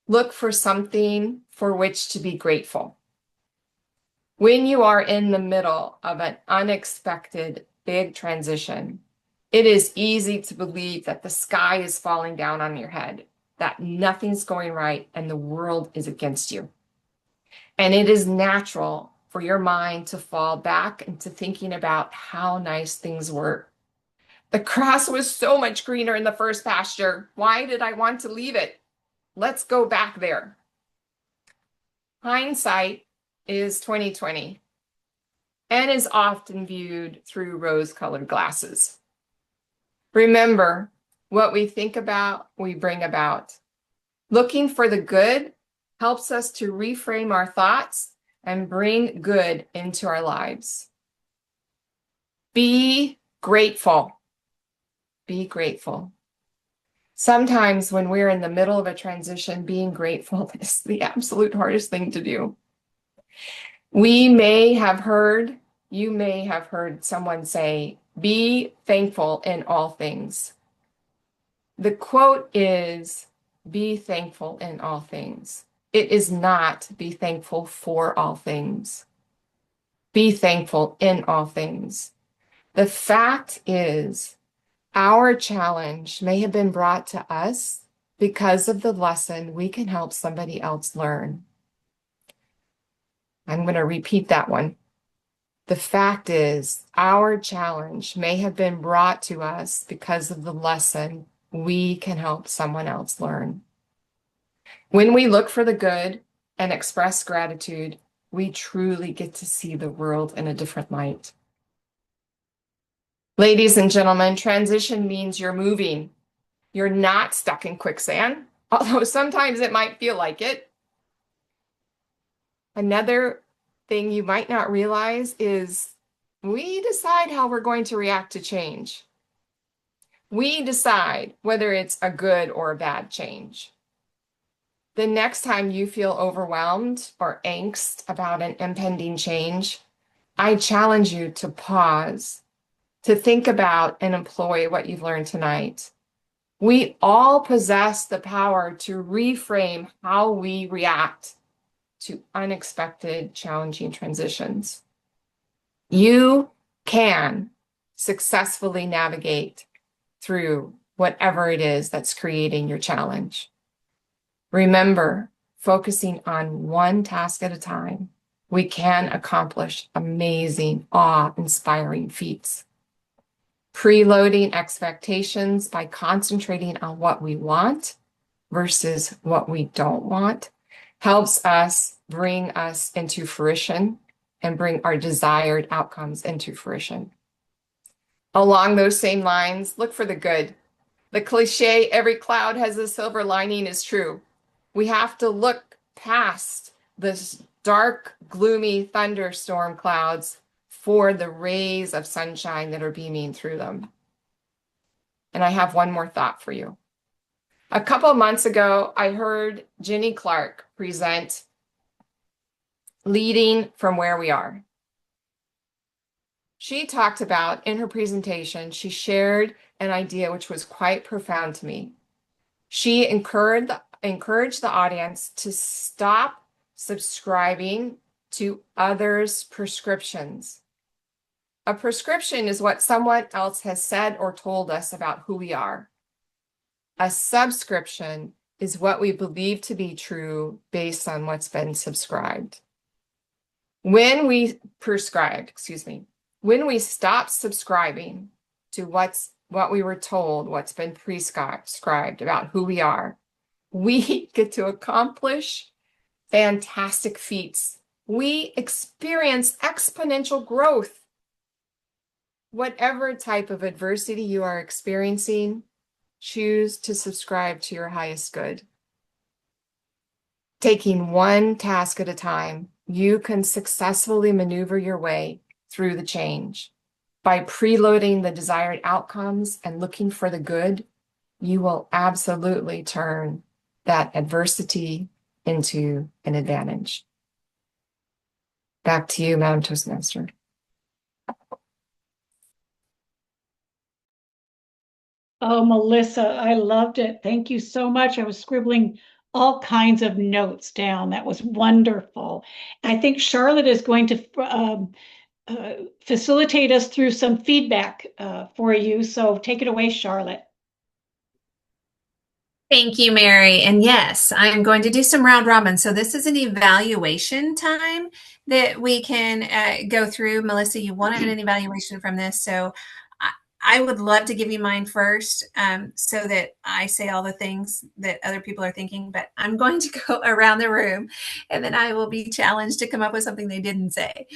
Look for something for which to be grateful. When you are in the middle of an unexpected big transition, it is easy to believe that the sky is falling down on your head, that nothing's going right and the world is against you. And it is natural for your mind to fall back into thinking about how nice things were. The grass was so much greener in the first pasture. Why did I want to leave it? Let's go back there. Hindsight is 20/20 and is often viewed through rose-colored glasses. Remember, what we think about, we bring about. Looking for the good helps us to reframe our thoughts and bring good into our lives. Be grateful. Be grateful. Sometimes when we're in the middle of a transition, being grateful is the absolute hardest thing to do. You may have heard someone say, be thankful in all things. The quote is, be thankful in all things. It is not be thankful for all things. Be thankful in all things. The fact is, our challenge may have been brought to us because of the lesson we can help somebody else learn. I'm going to repeat that one. The fact is, our challenge may have been brought to us because of the lesson we can help someone else learn. When we look for the good and express gratitude, we truly get to see the world in a different light. Ladies and gentlemen, transition means you're moving. You're not stuck in quicksand, although sometimes it might feel like it. Another thing you might not realize is We decide how we're going to react to change. We decide whether it's a good or a bad change. The next time you feel overwhelmed or angst about an impending change, I challenge you to pause, to think about and employ what you've learned tonight. We all possess the power to reframe how we react to unexpected, challenging transitions. You can successfully navigate through whatever it is that's creating your challenge. Remember, focusing on one task at a time, we can accomplish amazing, awe-inspiring feats. Preloading expectations by concentrating on what we want versus what we don't want helps us bring us into fruition and bring our desired outcomes into fruition. Along those same lines, look for the good. The cliche, every cloud has a silver lining, is true. We have to look past this dark, gloomy thunderstorm clouds for the rays of sunshine that are beaming through them. And I have one more thought for you. A couple of months ago, I heard Jenny Clark present Leading from Where We Are. She talked about, in her presentation, she shared an idea which was quite profound to me. She encouraged the audience to stop subscribing to others' prescriptions. A prescription is what someone else has said or told us about who we are. A subscription is what we believe to be true based on what's been subscribed. When we stop subscribing to what we were told, what's been prescribed about who we are, we get to accomplish fantastic feats. We experience exponential growth. Whatever type of adversity you are experiencing, choose to subscribe to your highest good. Taking one task at a time, you can successfully maneuver your way through the change. By preloading the desired outcomes and looking for the good, you will absolutely turn that adversity into an advantage. Back to you, Madam Toastmaster. Oh, Melissa, I loved it. Thank you so much. I was scribbling all kinds of notes down. That was wonderful. I think Charlotte is going to facilitate us through some feedback for you. So take it away, Charlotte. Thank you, Mary. And yes, I'm going to do some round robin. So this is an evaluation time that we can go through. Melissa, you wanted an evaluation from this. So I would love to give you mine first so that I say all the things that other people are thinking, but I'm going to go around the room and then I will be challenged to come up with something they didn't say.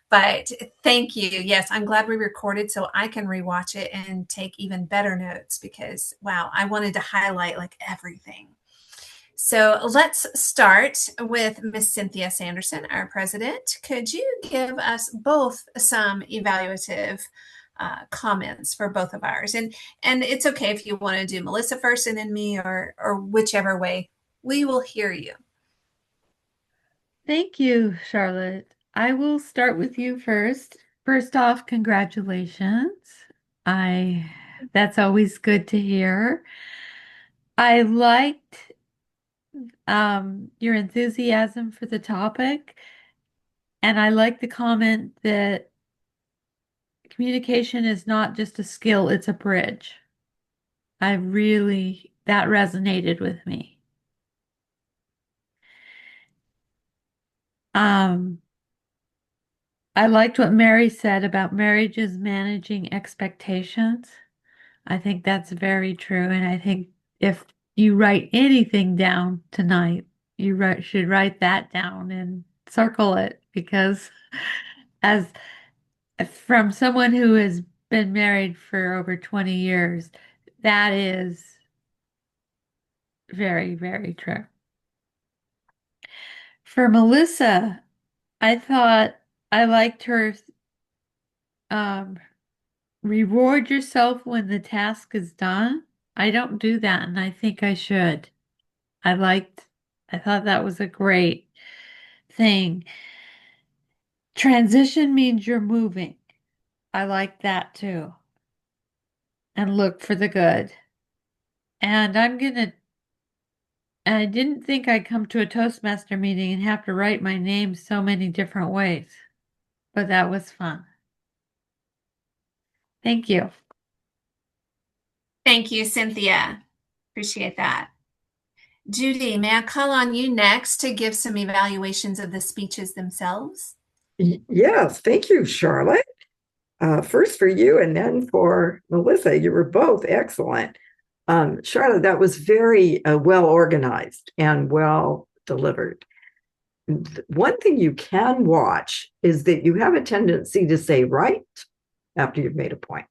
But thank you. Yes, I'm glad we recorded so I can rewatch it and take even better notes because, wow, I wanted to highlight like everything. So let's start with Miss Cynthia Sanderson, our president. Could you give us both some evaluative comments for both of ours? And it's okay if you want to do Melissa first and then me or whichever way. We will hear you. Thank you, Charlotte. I will start with you first. First off, congratulations. That's always good to hear. I liked your enthusiasm for the topic, and I like the comment that communication is not just a skill, it's a bridge. That resonated with me. I liked what Mary said about marriages managing expectations. I think that's very true. And I think if you write anything down tonight, should write that down and circle it because as from someone who has been married for over 20 years, that is very, very true. For Melissa, I thought I liked her um, reward yourself when the task is done. I don't do that, and I think I should. I thought that was a great thing. Transition means you're moving. I like that too. And look for the good. And I didn't think I'd come to a Toastmaster meeting and have to write my name so many different ways, but that was fun. Thank you. Thank you, Cynthia. Appreciate that. Judy, may I call on you next to give some evaluations of the speeches themselves? Yes, thank you, Charlotte. First for you and then for Melissa. You were both excellent. Charlotte, that was very well organized and well delivered. One thing you can watch is that you have a tendency to say right after you've made a point.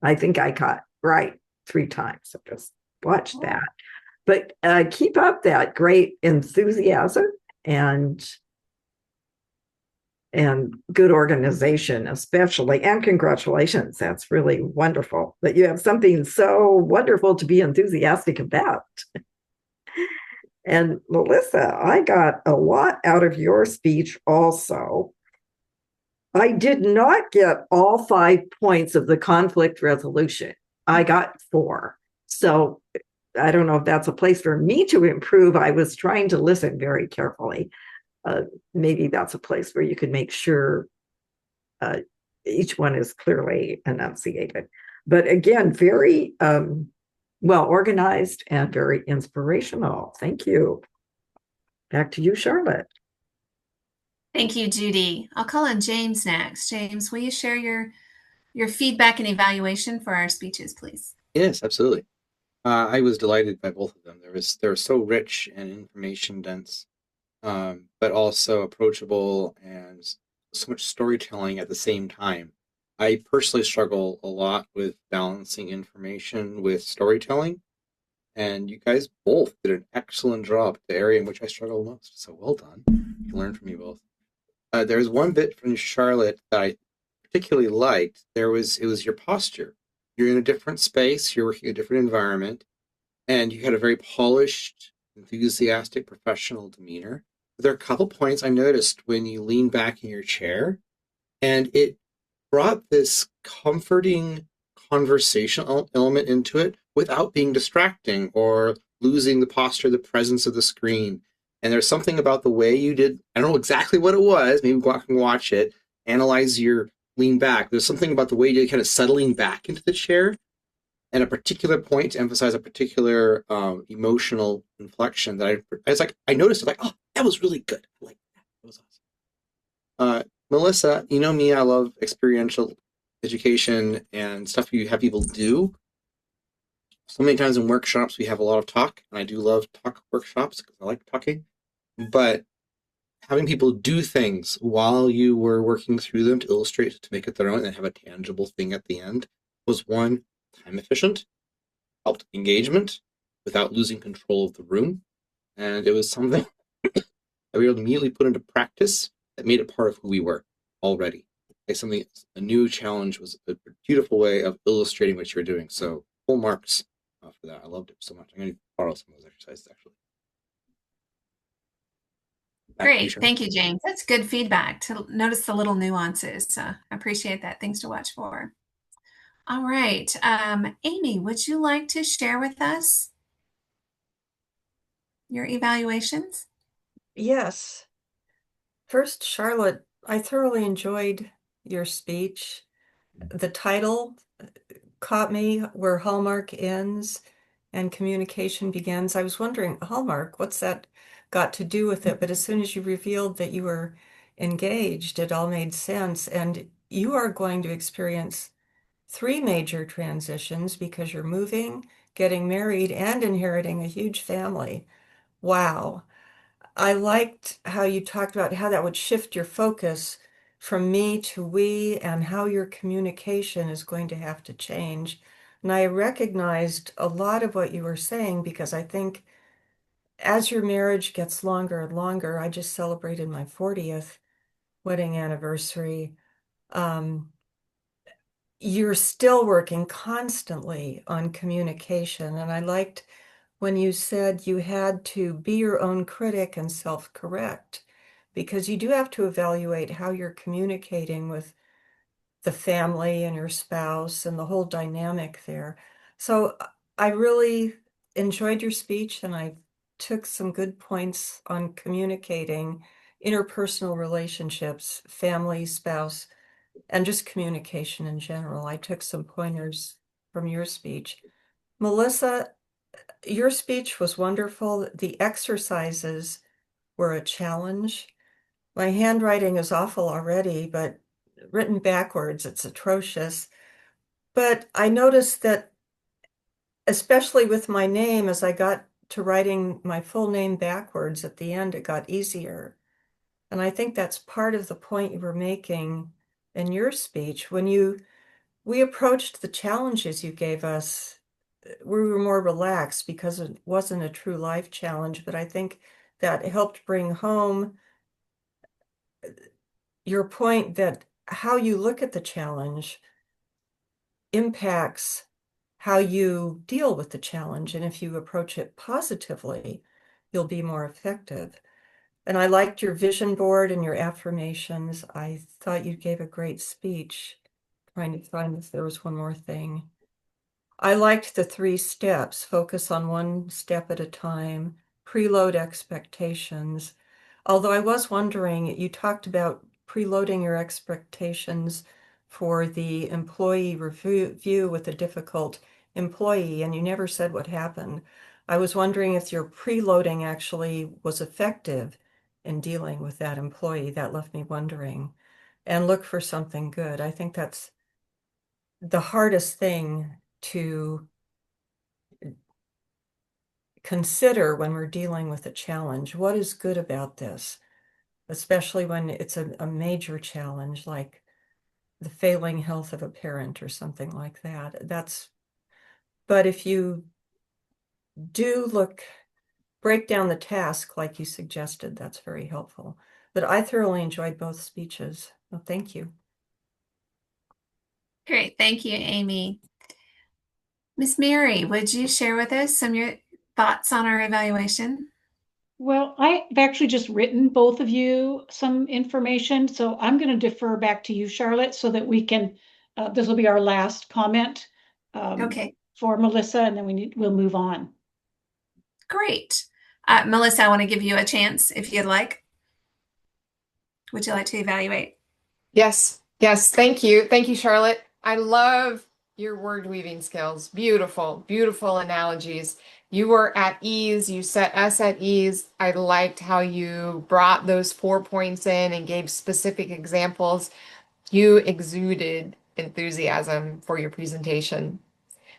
I think I caught right 3 times, so just watch that. But keep up that great enthusiasm and good organization, especially, and congratulations. That's really wonderful that you have something so wonderful to be enthusiastic about. And Melissa, I got a lot out of your speech also. I did not get all 5 points of the conflict resolution. I got 4. So I don't know if that's a place for me to improve. I was trying to listen very carefully. Maybe that's a place where you could make sure each one is clearly enunciated. But again, very well organized and very inspirational. Thank you. Back to you, Charlotte. Thank you, Judy. I'll call on James next. James, will you share your feedback and evaluation for our speeches, please? Yes, absolutely. I was delighted by both of them. They were so rich and information dense, but also approachable and so much storytelling at the same time. I personally struggle a lot with balancing information with storytelling, and you guys both did an excellent job, the area in which I struggle most. So well done. You can learn from you both. There's one bit from Charlotte that I particularly liked. It was your posture. You're in a different space, you're working in a different environment, and you had a very polished, enthusiastic, professional demeanor. There are a couple points I noticed when you leaned back in your chair, and it brought this comforting conversational element into it without being distracting or losing the posture, the presence of the screen. And there's something about the way you did, I don't know exactly what it was, maybe go back and watch it, analyze your lean back. There's something about the way you kind of settling back into the chair and a particular point to emphasize a particular emotional inflection that I noticed, like, oh, that was really good. I like that. That was awesome. Melissa, you know me, I love experiential education and stuff you have people do. So many times in workshops, we have a lot of talk, and I do love talk workshops because I like talking. But having people do things while you were working through them to illustrate, to make it their own and have a tangible thing at the end was, one, time efficient, helped engagement without losing control of the room. And it was something that we were able to immediately put into practice that made it part of who we were already. Like a new challenge was a beautiful way of illustrating what you were doing. So full marks for that. I loved it so much. I'm going to borrow some of those exercises actually. Great. Thank you, James. That's good feedback to notice the little nuances. I appreciate that. Things to watch for. All right. Amy, would you like to share with us your evaluations? Yes. First, Charlotte, I thoroughly enjoyed your speech. The title caught me, Where Hallmark Ends and Communication Begins. I was wondering, Hallmark, what's that got to do with it? But as soon as you revealed that you were engaged, it all made sense. And you are going to experience 3 major transitions because you're moving, getting married, and inheriting a huge family. Wow. I liked how you talked about how that would shift your focus from me to we and how your communication is going to have to change. And I recognized a lot of what you were saying because I think as your marriage gets longer and longer, I just celebrated my 40th wedding anniversary. you're still working constantly on communication. And I liked when you said you had to be your own critic and self-correct, because you do have to evaluate how you're communicating with the family and your spouse and the whole dynamic there. So I really enjoyed your speech, and I took some good points on communicating interpersonal relationships, family, spouse, and just communication in general. I took some pointers from your speech. Melissa, your speech was wonderful. The exercises were a challenge. My handwriting is awful already, but written backwards, it's atrocious. But I noticed that, especially with my name, as I got to writing my full name backwards at the end, it got easier. And I think that's part of the point you were making in your speech. When we approached the challenges you gave us, we were more relaxed because it wasn't a true life challenge, but I think that helped bring home your point that how you look at the challenge impacts how you deal with the challenge. And if you approach it positively, you'll be more effective. And I liked your vision board and your affirmations. I thought you gave a great speech. Trying to find if there was one more thing. I liked the 3 steps: focus on one step at a time, preload expectations. Although I was wondering, you talked about preloading your expectations for the employee review with a difficult employee, and you never said what happened. I was wondering if your preloading actually was effective in dealing with that employee. That left me wondering. And look for something good. I think that's the hardest thing to consider when we're dealing with a challenge. What is good about this? Especially when it's a major challenge like the failing health of a parent or something like that. But if you do break down the task like you suggested, that's very helpful. But I thoroughly enjoyed both speeches. Well, thank you. Great. Thank you, Amy. Miss Mary, would you share with us some of your thoughts on our evaluation? Well, I've actually just written both of you some information, so I'm going to defer back to you, Charlotte, so that we can, this will be our last comment Okay, for Melissa, and then we'll move on. great. Melissa, I want to give you a chance if you'd like. Would you like to evaluate? Yes, yes, thank you. Thank you, Charlotte. I love your word weaving skills. Beautiful, beautiful analogies. You were at ease. You set us at ease. I liked how you brought those 4 points in and gave specific examples. You exuded enthusiasm for your presentation.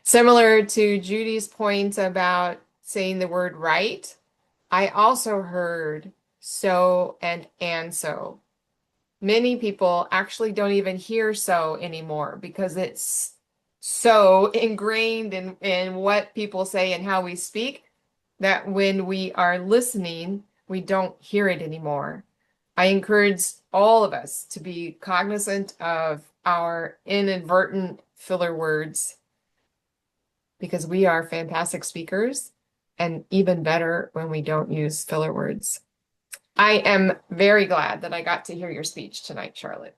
Similar to Judy's point about saying the word right, I also heard so and so. Many people actually don't even hear so anymore because it's so ingrained in what people say and how we speak that when we are listening, we don't hear it anymore. I encourage all of us to be cognizant of our inadvertent filler words because we are fantastic speakers and even better when we don't use filler words. I am very glad that I got to hear your speech tonight, Charlotte.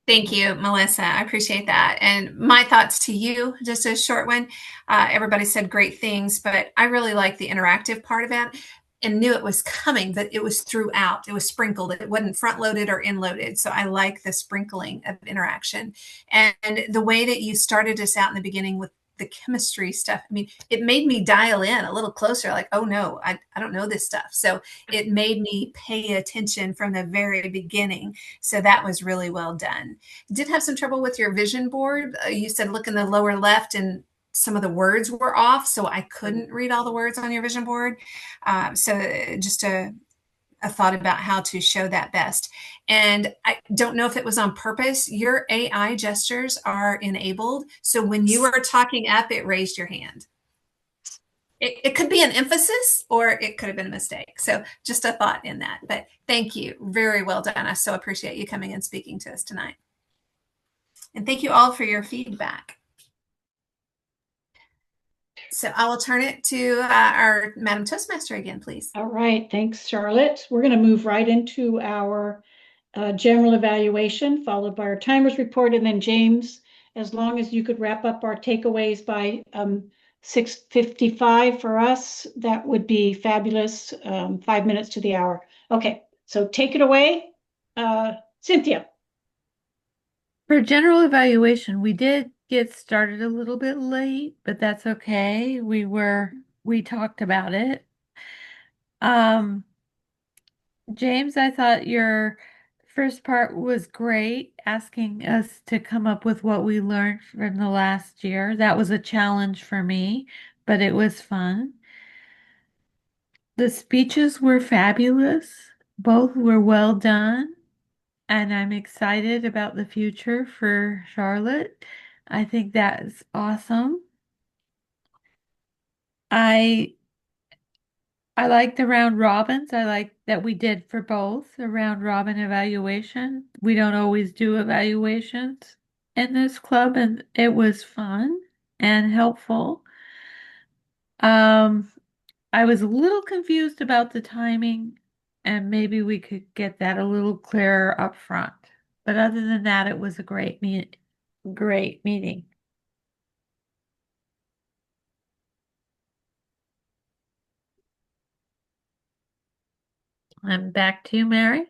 Thank you, Melissa. I appreciate that. And my thoughts to you, just a short one. Everybody said great things, but I really like the interactive part of it and knew it was coming, but it was throughout. It was sprinkled. It wasn't front loaded or in loaded. So I like the sprinkling of interaction. And the way that you started us out in the beginning with the chemistry stuff, I mean, it made me dial in a little closer, like, oh no, I don't know this stuff. So it made me pay attention from the very beginning. So that was really well done. Did have some trouble with your vision board. You said look in the lower left and some of the words were off, so I couldn't read all the words on your vision board. So just a thought about how to show that best. And I don't know if it was on purpose. Your AI gestures are enabled. So when you were talking up, it raised your hand. It could be an emphasis or it could have been a mistake. So just a thought in that. But thank you. Very well done. I so appreciate you coming and speaking to us tonight. And thank you all for your feedback. So I will turn it to our Madam Toastmaster again, please. All right, thanks, Charlotte. We're going to move right into our general evaluation, followed by our timers report, and then James, as long as you could wrap up our takeaways by 6:55 for us, that would be fabulous. 5 minutes to the hour. Okay, so take it away, Cynthia. For general evaluation, we did get started a little bit late, but that's okay. We talked about it. James, I thought your first part was great, asking us to come up with what we learned from the last year. That was a challenge for me, but it was fun. The speeches were fabulous. Both were well done, and I'm excited about the future for Charlotte. I think that's awesome. I I like the round robins. I like that we did for both a round robin evaluation. We don't always do evaluations in this club, and it was fun and helpful. Um, I was a little confused about the timing, and maybe we could get that a little clearer up front. But other than that, it was a great meeting. I'm back to you, Mary.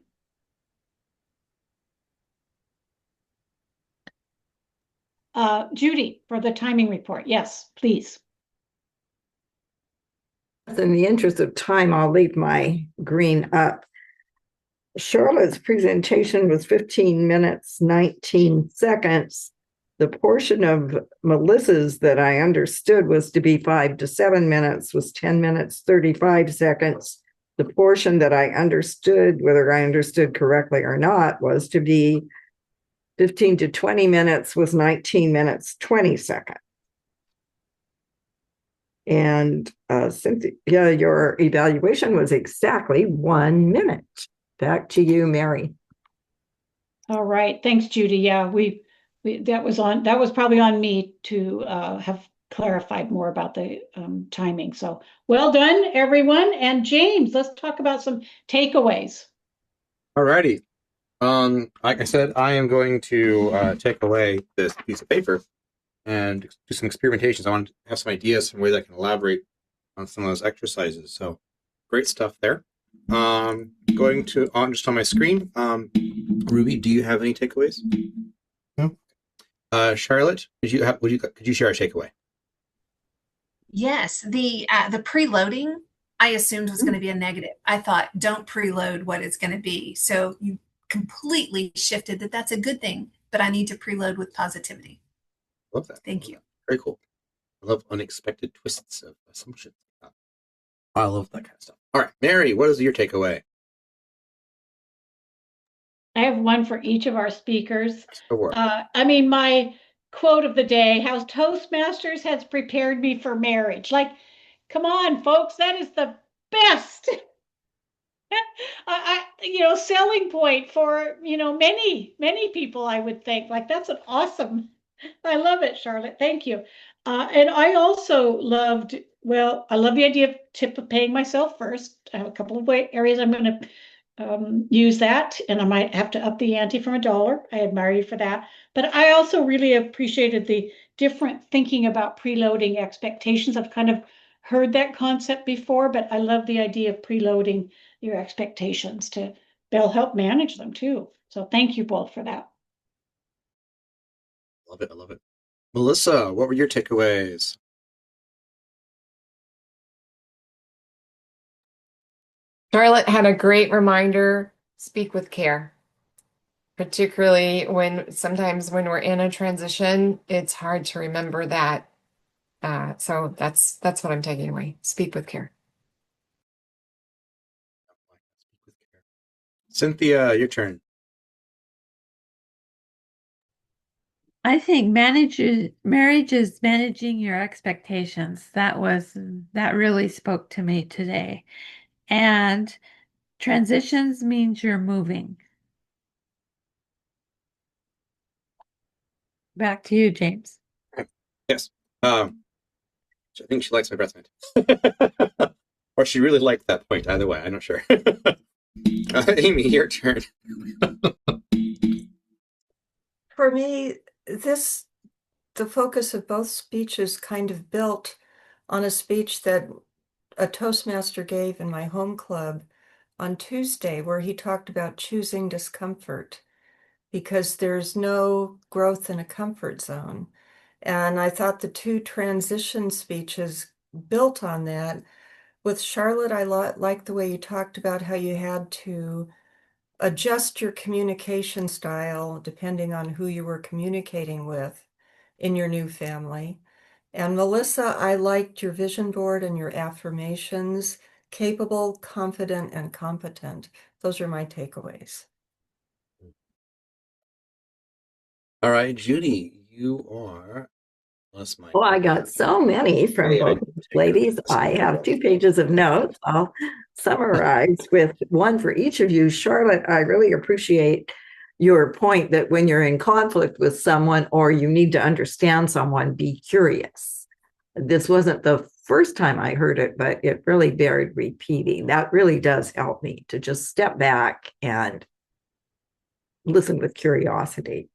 Judy, for the timing report. Yes, please. In the interest of time, I'll leave my green up. Charlotte's presentation was 15 minutes, 19 seconds. The portion of Melissa's that I understood was to be 5 to 7 minutes was 10 minutes, 35 seconds. The portion that I understood, whether I understood correctly or not, was to be 15 to 20 minutes was 19 minutes, 20 seconds. And Cynthia, your evaluation was exactly 1 minute. Back to you, Mary. All right, thanks, Judy. Yeah, that was probably on me to have clarified more about the timing. So well done, everyone. And James, let's talk about some takeaways. Alrighty. Like I said, I am going to take away this piece of paper and do some experimentations. I want to have some ideas, some ways I can elaborate on some of those exercises. So great stuff there. Going to just on my screen. Ruby, do you have any takeaways? No. Charlotte, could you share a takeaway? Yes, the preloading I assumed was going to be a negative. I thought don't preload what it's going to be. So you completely shifted that's a good thing, but I need to preload with positivity. Love that. Thank you. Very cool. I love unexpected twists of assumptions. I love that kind of stuff. All right, Mary, what is your takeaway? I have one for each of our speakers. Sure. My quote of the day, how Toastmasters has prepared me for marriage. Like, come on, folks, that is the best selling point for, many people, I would think. Like, that's an awesome, I love it, Charlotte. Thank you. And I also love the idea of paying myself first. I have a couple of areas I'm going to use that, and I might have to up the ante from $1. I admire you for that. But I also really appreciated the different thinking about preloading expectations. I've kind of heard that concept before, but I love the idea of preloading your expectations they'll help manage them too. So thank you both for that. Love it. I love it. Melissa, what were your takeaways? Charlotte had a great reminder, speak with care. Particularly sometimes when we're in a transition, it's hard to remember that. So that's what I'm taking away. Speak with care. Cynthia, your turn. I think marriage is managing your expectations. That really spoke to me today. And transitions means you're moving. Back to you, James. Yes. I think she likes my breath mint. Or she really liked that point. Either way, I'm not sure. Amy, your turn. For me, the focus of both speeches kind of built on a speech that a Toastmaster gave in my home club on Tuesday, where he talked about choosing discomfort because there's no growth in a comfort zone. And I thought the two transition speeches built on that. With Charlotte, I like the way you talked about how you had to adjust your communication style depending on who you were communicating with in your new family. And Melissa, I liked your vision board and your affirmations, capable, confident, and competent. Those are my takeaways. All right, Judy, you are. Oh, I got so many from both ladies. I have 2 pages of notes. I'll summarize with one for each of you. Charlotte, I really appreciate your point that when you're in conflict with someone or you need to understand someone, be curious. This wasn't the first time I heard it, but it really bears repeating. That really does help me to just step back and listen with curiosity.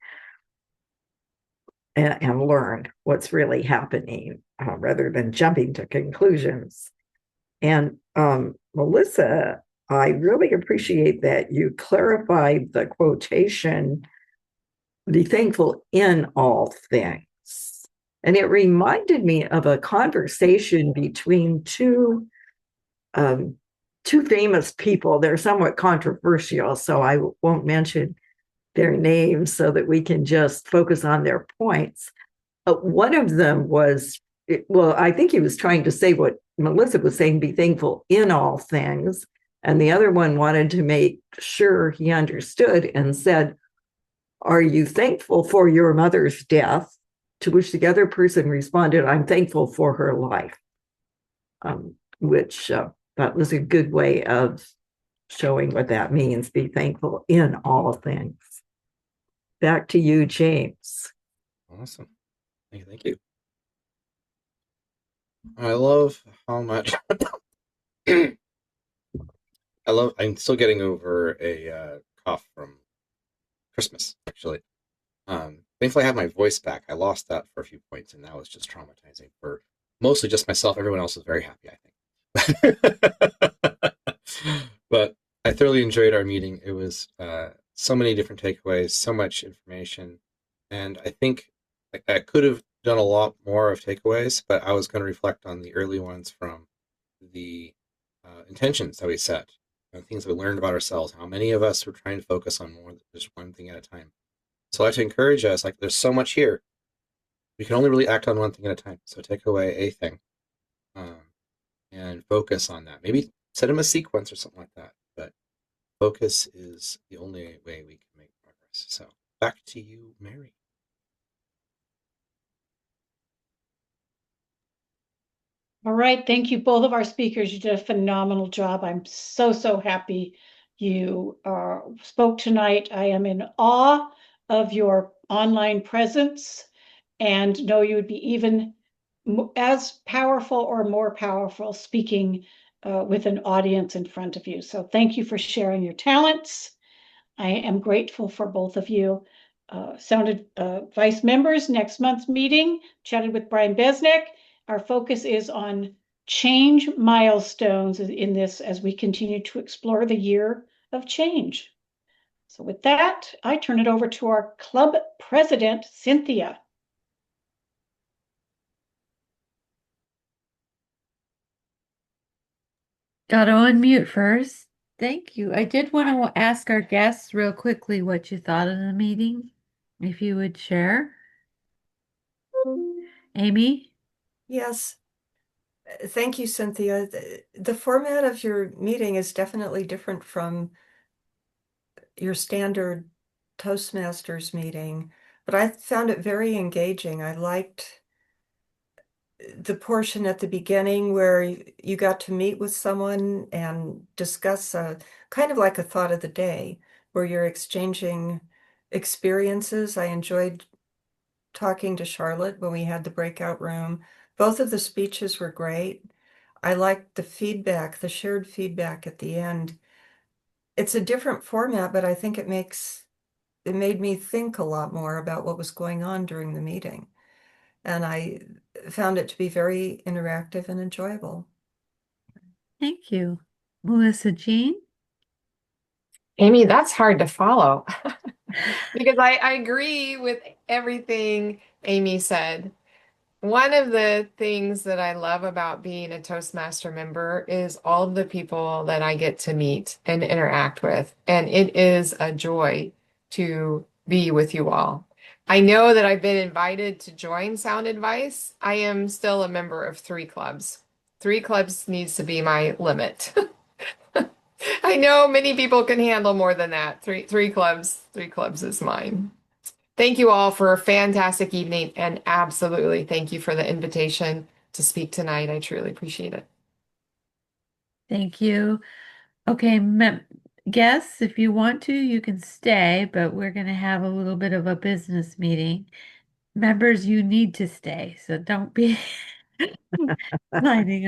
And learn what's really happening rather than jumping to conclusions. And Melissa, I really appreciate that you clarified the quotation, be thankful in all things. And it reminded me of a conversation between two famous people. They're somewhat controversial, so I won't mention their names so that we can just focus on their points. One of them was, well, I think he was trying to say what Melissa was saying, be thankful in all things. And the other one wanted to make sure he understood and said, are you thankful for your mother's death? To which the other person responded, I'm thankful for her life, which that was a good way of showing what that means, be thankful in all things. Back to you, James. Awesome. Thank you. I love how much I'm still getting over a cough from Christmas, actually. Thankfully I have my voice back. I lost that for a few points, and that was just traumatizing for mostly just myself. Everyone else was very happy, I think. But I thoroughly enjoyed our meeting. It was so many different takeaways, so much information. And I think I could have done a lot more of takeaways, but I was going to reflect on the early ones from the intentions that we set and things that we learned about ourselves, how many of us were trying to focus on more than just one thing at a time. So I like to encourage us, like there's so much here. We can only really act on one thing at a time. So take away a thing and focus on that. Maybe set them a sequence or something like that. But focus is the only way we can make progress. So back to you, Mary. All right, thank you, both of our speakers. You did a phenomenal job. I'm so happy you spoke tonight. I am in awe of your online presence and know you would be even as powerful or more powerful speaking with an audience in front of you. So thank you for sharing your talents. I am grateful for both of you. Sounded Vice members, next month's meeting, chatted with Brian Besnick. Our focus is on change milestones in this as we continue to explore the year of change. So with that, I turn it over to our club president, Cynthia. Got to unmute first. Thank you. I did want to ask our guests real quickly what you thought of the meeting, if you would share. Amy? Yes. Thank you, Cynthia. The format of your meeting is definitely different from your standard Toastmasters meeting, but I found it very engaging. I liked the portion at the beginning where you got to meet with someone and discuss kind of like a thought of the day, where you're exchanging experiences. I enjoyed talking to Charlotte when we had the breakout room. Both of the speeches were great. I liked the feedback, the shared feedback at the end. It's a different format, but I think it made me think a lot more about what was going on during the meeting. And I found it to be very interactive and enjoyable. Thank you. Melissa Jean? Amy, that's hard to follow because I agree with everything Amy said. One of the things that I love about being a Toastmaster member is all of the people that I get to meet and interact with. And it is a joy to be with you all. I know that I've been invited to join Sound Advice. I am still a member of 3 clubs. 3 clubs needs to be my limit. I know many people can handle more than that. Three clubs is mine. Thank you all for a fantastic evening, and absolutely thank you for the invitation to speak tonight. I truly appreciate it. Thank you. Okay, guests, if you want to, you can stay, but we're going to have a little bit of a business meeting. Members, you need to stay, so don't be signing